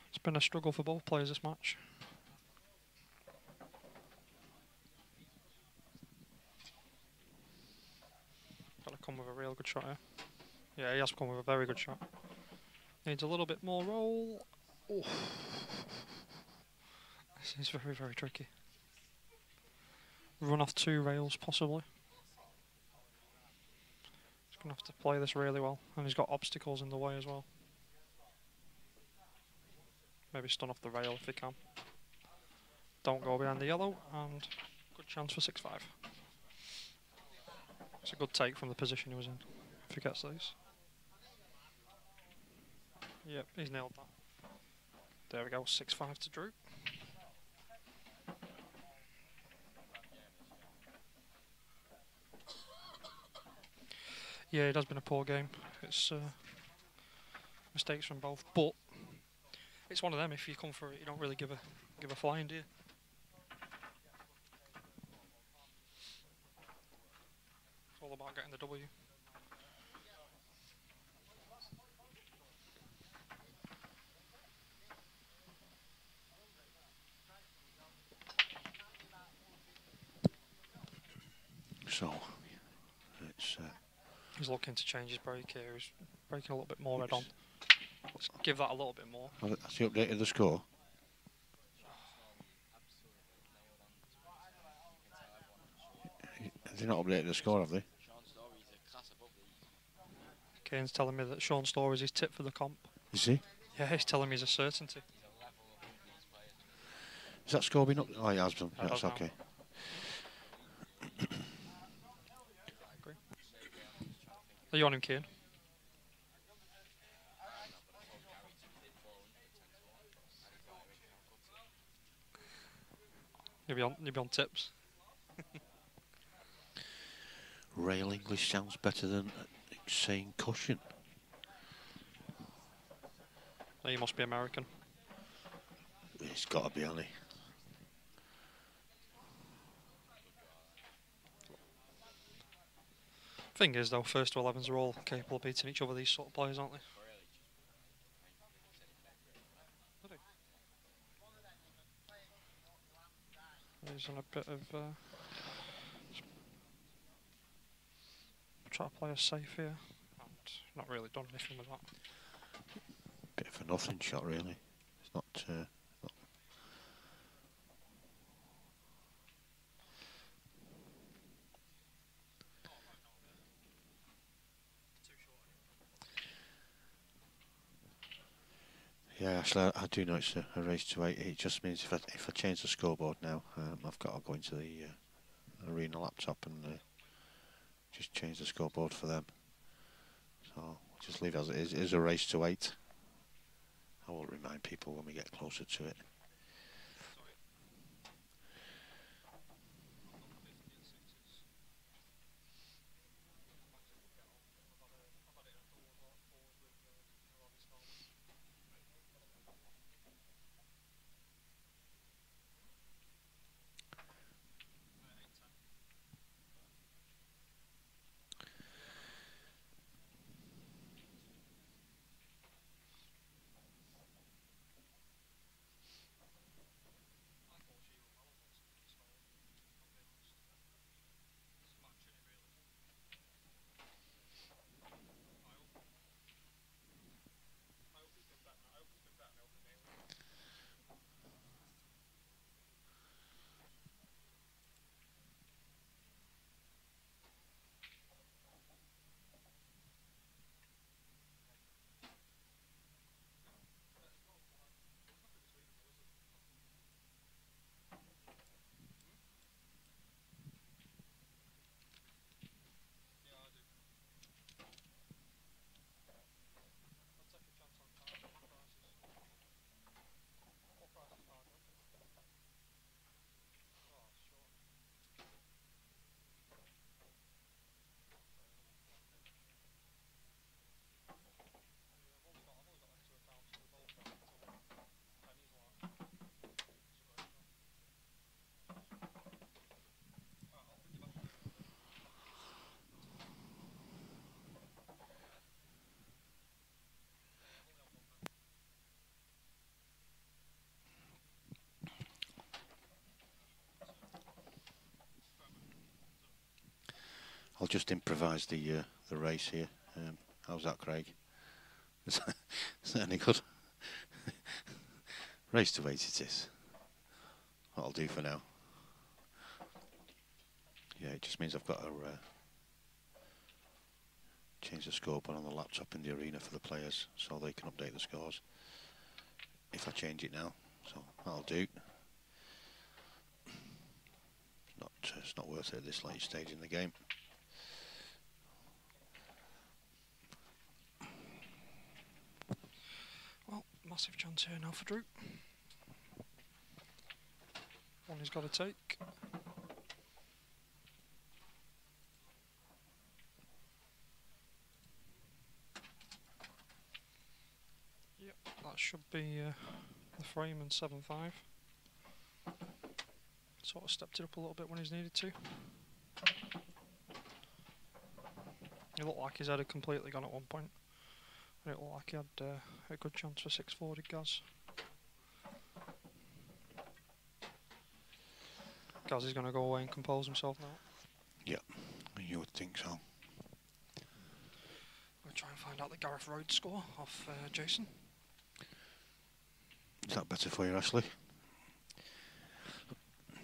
It's been a struggle for both players this match. Got to come with a real good shot here. Yeah, he has come with a very good shot. Needs a little bit more roll. Oh. This is very, very tricky. Run off 2 rails, possibly. He's going to have to play this really well. And he's got obstacles in the way as well. Maybe stun off the rail if he can. Don't go behind the yellow. And good chance for 6-5. It's a good take from the position he was in. If he gets these. Yep, he's nailed that. There we go, 6-5 to Drew. Yeah, it has been a poor game. It's mistakes from both, but it's one of them. If you come for it, you don't really give a flying, do you? It's all about getting the W. So it's. He's looking to change his break here. He's breaking a little bit more head on. Let's give that a little bit more. Has he updated the score? Have they not updated the score, have they? Kane's telling me that Sean Story's his tip for the comp. Is he? Yeah, he's telling me he's a certainty. Is that score been up? Oh, he has done. That's now. okay. Are you on him, Kane? You'll be on tips. Rail English sounds better than saying cushion. Oh, you must be American. It's got to be, hasn't it? Thing is, though, first to 11s are all capable of beating each other. These sort of players, aren't they? He's on a bit of try to play us safe here, and not really done anything with that. Bit of a nothing shot, really. It's not. Yeah, actually, I do know it's a race to 8. It just means if I change the scoreboard now, I've got to go into the arena laptop and just change the scoreboard for them. So we'll just leave it as it is. It is a race to 8. I will remind people when we get closer to it. I'll just improvise the race here. How's that, Craig? Is that any good? Race to 8 it is. That'll do for now. Yeah, it just means I've got to change the scoreboard on the laptop in the arena for the players so they can update the scores if I change it now. So that'll do. It's not worth it at this late stage in the game. Well, massive chance here now for Drew. One he's got to take. Yep, that should be the frame and 7-5. Sort of stepped it up a little bit when he's needed to. It looked like his head had completely gone at one point. And it looked like he had a good chance for 6-4, did Gaz. Gaz is going to go away and compose himself now. Yep, you would think so. We'll try and find out the Gareth Road score off Jason. Is that better for you, Ashley?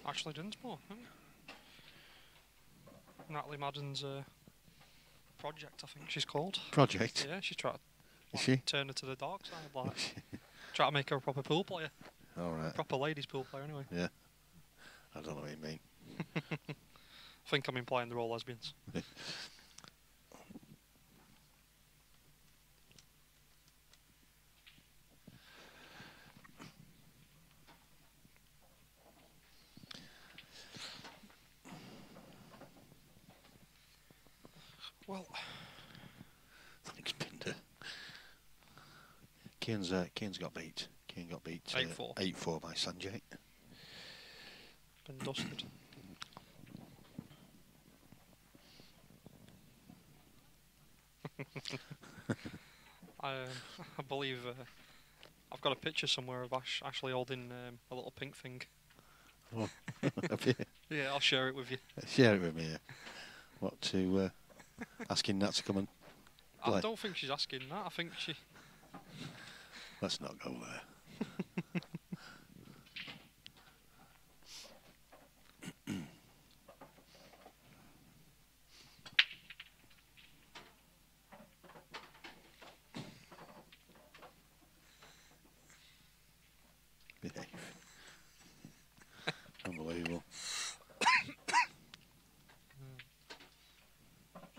Ashley Dinsmore, isn't it? Natalie Madden's project, I think she's called. Project? Yeah, she's trying to Is she? turn her to the dark side, like try to make her a proper pool player. Alright. Proper ladies pool player anyway. Yeah. I don't know what you mean. I think I'm implying they're all lesbians. Well, Thanks, Pinder. Kane's got beat. Kane got beat 8-4. 8-4 by Sanjay. Been dusted. I believe I've got a picture somewhere of Ashley holding a little pink thing. Oh, have you? Yeah, I'll share it with you. Share it with me, yeah. What, to asking Nat to come and play? I don't think she's asking that. I think she... Let's not go there. Behave. Unbelievable.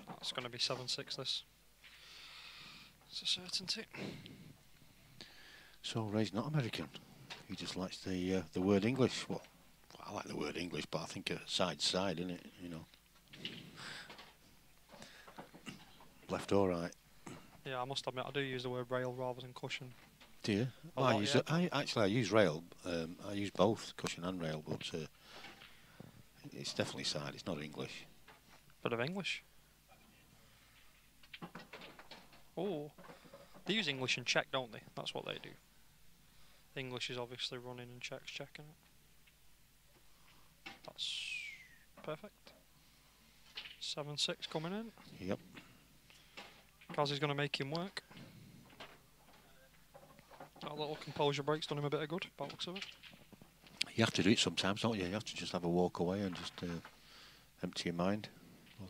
That's going to be 7-6 this. It's a certainty. So Ray's not American. He just likes the word English. Well, I like the word English, but I think a side's side, isn't it? You know. Left or right. Yeah, I must admit I do use the word rail rather than cushion. Do you? A I lot, use yeah. I use rail. I use both cushion and rail, but it's definitely side. It's not English. Bit of English. Oh, they use English and Czech, don't they? That's what they do. English is obviously running and Czech's checking it. That's perfect. 7-6 coming in. Yep. Kaz is going to make him work. That little composure break's done him a bit of good, by the looks of it. You have to do it sometimes, don't you? You have to just have a walk away and just empty your mind.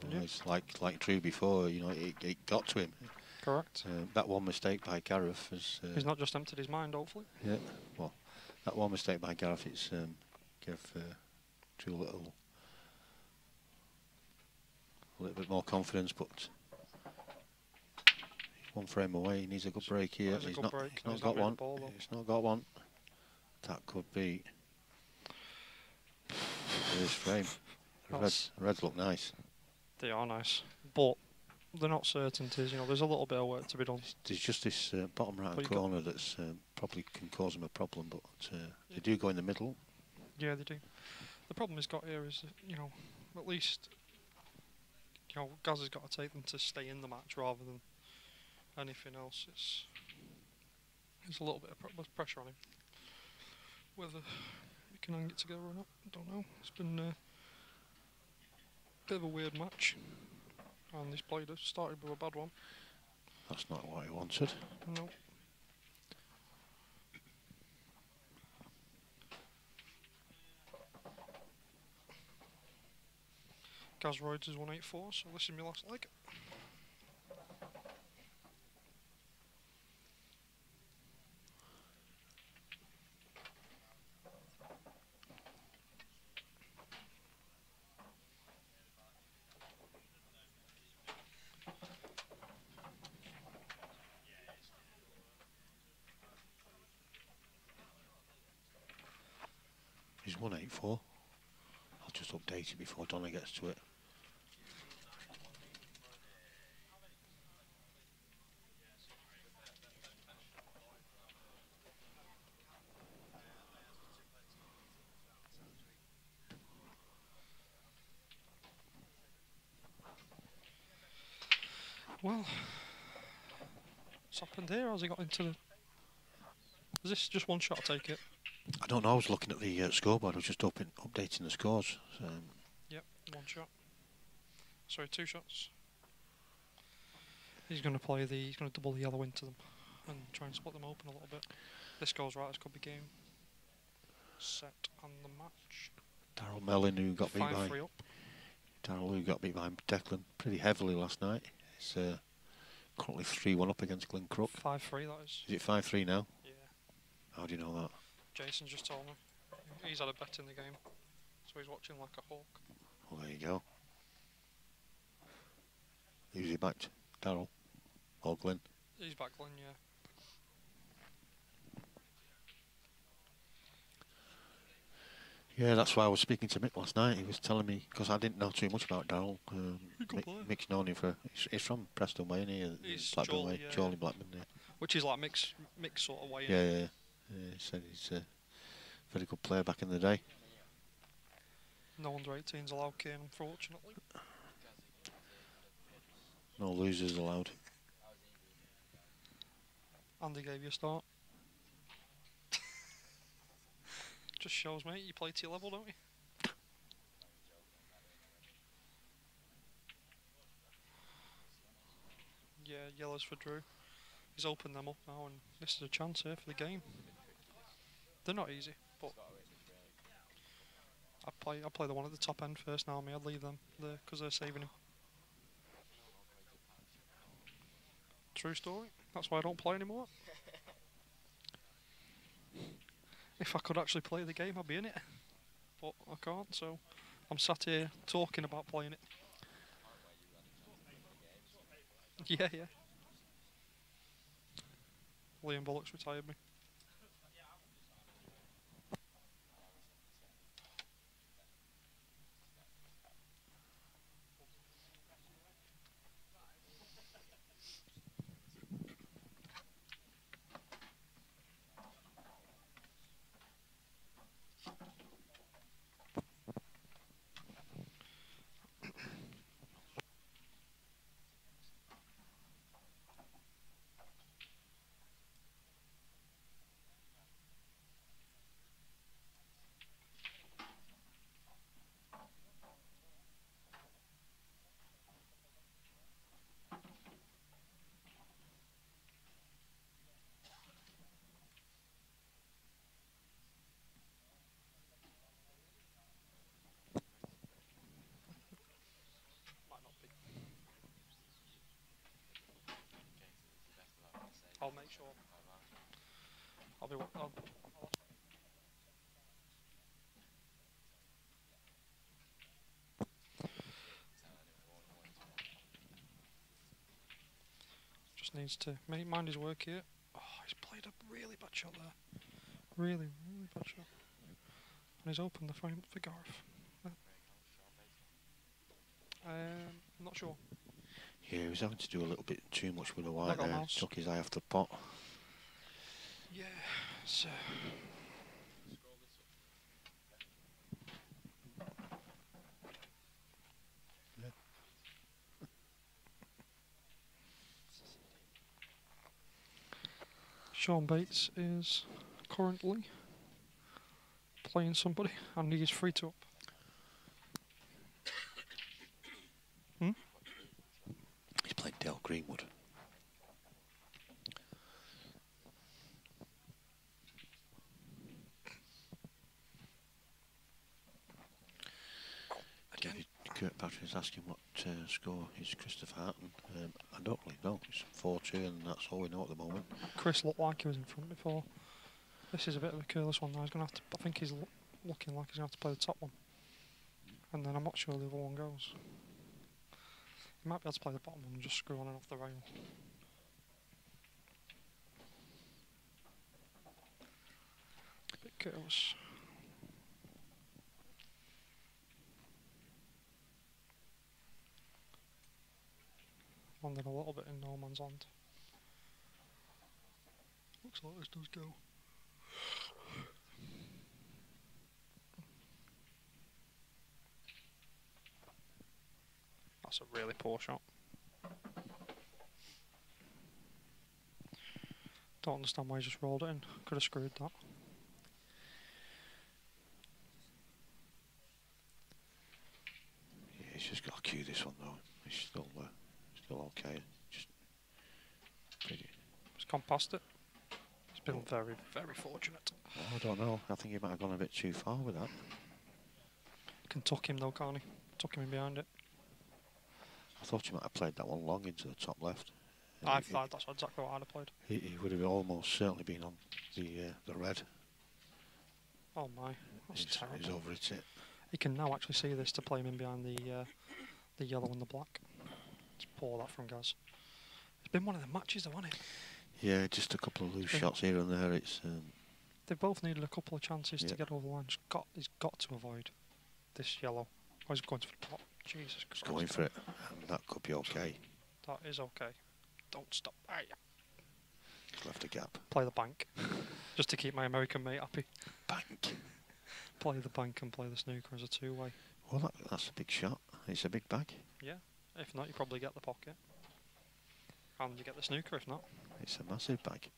Otherwise, like Drew before, you know, it got to him. Correct. That one mistake by Gareth has... He's not just emptied his mind, hopefully. Yeah, well, that one mistake by Gareth, it's gave Drew a little bit more confidence, but he's one frame away. He needs a good break here. He's not got one. He's not got one. That could be this frame. The reds look nice. They are nice, but they're not certainties. You know, there's a little bit of work to be done. There's just this bottom right corner that's probably can cause them a problem, but they do go in the middle. Yeah, they do. The problem he's got here is, that, you know, at least, you know, Gaz has got to take them to stay in the match rather than anything else. There's a little bit of pressure on him. Whether he can hang it together or not, I don't know. It's been a bit of a weird match. And this played started with a bad one. That's not what he wanted. No. Gazroids is 184, so this is my last leg. He's 184. I'll just update it before Donna gets to it. Well, what's happened here? How's he got into the... Is this just one shot, I take it? I don't know, I was looking at the scoreboard, I was just updating the scores. Yep, one shot. Sorry, 2 shots. He's going to play the... He's going to double the yellow into them and try and split them open a little bit. This goes right, this could be game, set, and the match. Darryl Mellon, who got beat by... 5-3 up. Darryl, who got beat by Declan pretty heavily last night. It's currently 3-1 up against Glen Crook. 5-3, that is. Is it 5-3 now? Yeah. How do you know that? Jason just told me. He's had a bet in the game, so he's watching like a hawk. Well, there you go. Who's he backed? Darryl? Or Glenn? He's back Glen, yeah. Yeah, that's why I was speaking to Mick last night. He was telling me, because I didn't know too much about Darryl. Mick's known him for... He's from Preston Way, isn't he? He's Blackburn Way. yeah. Chorley Blackburn, yeah. Which is like Mick's sort of way. Yeah. He said he's a very good player back in the day. No under 18s allowed, Kane, unfortunately. No losers allowed. Andy gave you a start. Just shows, mate, you play to your level, don't you? Yeah, yellows for Drew. He's opened them up now, and this is a chance here for the game. They're not easy, but I play the one at the top end first now. I'd leave them there because they're saving him. True story. That's why I don't play anymore. If I could actually play the game, I'd be in it. But I can't, so I'm sat here talking about playing it. Yeah. Liam Bullock's retired me. I'll make sure. I'll just needs to mind his work here. Oh, he's played a really bad shot there. Really bad shot. And he's opened the frame for Gareth. I'm not sure. Yeah, he was having to do a little bit too much with the white there. Mouse. Took his eye off the pot. Yeah, so... Sean Bates is currently playing somebody and he is free to up. Stuart Patrick's asking what score is Christopher Harton. I don't really know. It's 4-2 and that's all we know at the moment. Chris looked like he was in front before. This is a bit of a careless one now. He's going to have to. I think he's looking like he's going to have to play the top one. And then I'm not sure the other one goes. He might be able to play the bottom one and just screw on and off the rail. A bit careless. Landed a little bit in no man's land. Looks like this does go. That's a really poor shot. Don't understand why he just rolled it in. Could have screwed that. Yeah, he's just got to cue this one though. He's still okay. Just pretty. He's gone past it. He's been very, very fortunate. I don't know. I think he might have gone a bit too far with that. Can tuck him though, can't he? Tuck him in behind it. I thought he might have played that one long into the top left. I thought that's exactly what I'd have played. He would have almost certainly been on the red. Oh my, that's terrible. He's over it. He can now actually see this to play him in behind the yellow and the black. Let's pull that from Gaz. It's been one of the matches though, hasn't it? Yeah, just a couple of loose shots here and there. It's They've both needed a couple of chances to get over the line. He's got to avoid this yellow. Oh, he's going for the top. Jesus Christ. He's going for it, and that could be okay. That is okay. Don't stop. He's left a gap. Play the bank. Just to keep my American mate happy. Bank. Play the bank and play the snooker as a two-way. Well, that's a big shot. It's a big bag. Yeah. If not, you probably get the pocket. And you get the snooker if not. It's a massive bag.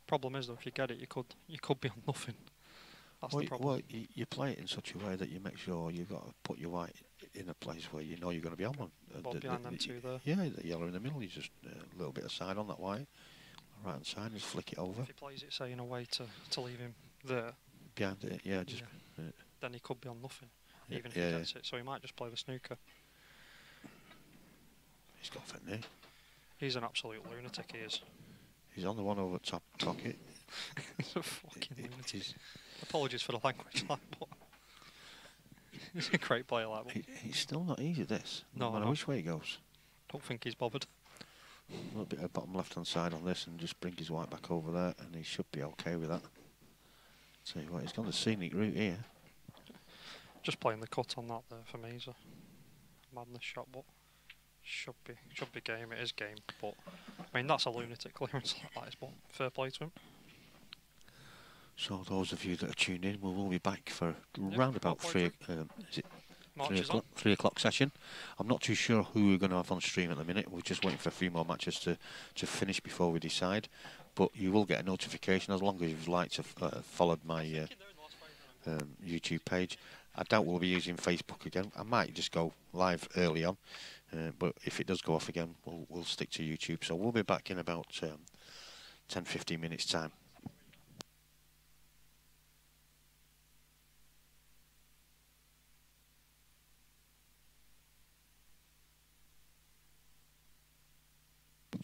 Problem is though, if you get it, you could be on nothing. That's the problem. Well, you play it in such a way that you make sure you've got to put your white in a place where you know you're going to be on one. Behind them two there. Yeah, the yellow in the middle. You just a little bit of side on that white, right hand side, just flick it over. If he plays it, say in a way to leave him there. Behind it, yeah, just. Yeah. Then he could be on nothing, even if he gets it. So he might just play the snooker. He's got fit there. He's an absolute lunatic. He is. He's on the one over top pocket. He's a fucking lunatic. Apologies for the language, like, but he's a great player, like. But He's still not easy. This. No matter which way he goes. Don't think he's bothered. A little bit of bottom left hand side on this, and just bring his white back over there, and he should be okay with that. Tell you what, he's gone the scenic route here. Just playing the cut on that there for me is a madness shot, but should be game. It is game, but I mean that's a lunatic clearance like that, but fair play to him. So those of you that are tuned in, we will be back for round about 3 o'clock session. I'm not too sure who we're going to have on stream at the minute. We're just waiting for a few more matches to finish before we decide. But you will get a notification as long as you've liked to followed my YouTube page. I doubt we'll be using Facebook again. I might just go live early on, but if it does go off again, we'll stick to YouTube. So we'll be back in about 10-15 minutes time.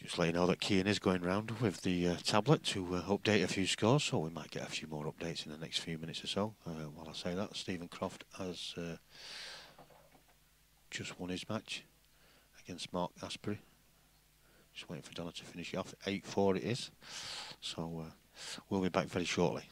Just let you know that Kian is going round with the tablet to update a few scores, so we might get a few more updates in the next few minutes or so. While I say that, Stephen Croft has just won his match against Mark Asprey. Just waiting for Donna to finish it off. 8-4 it is. So we'll be back very shortly.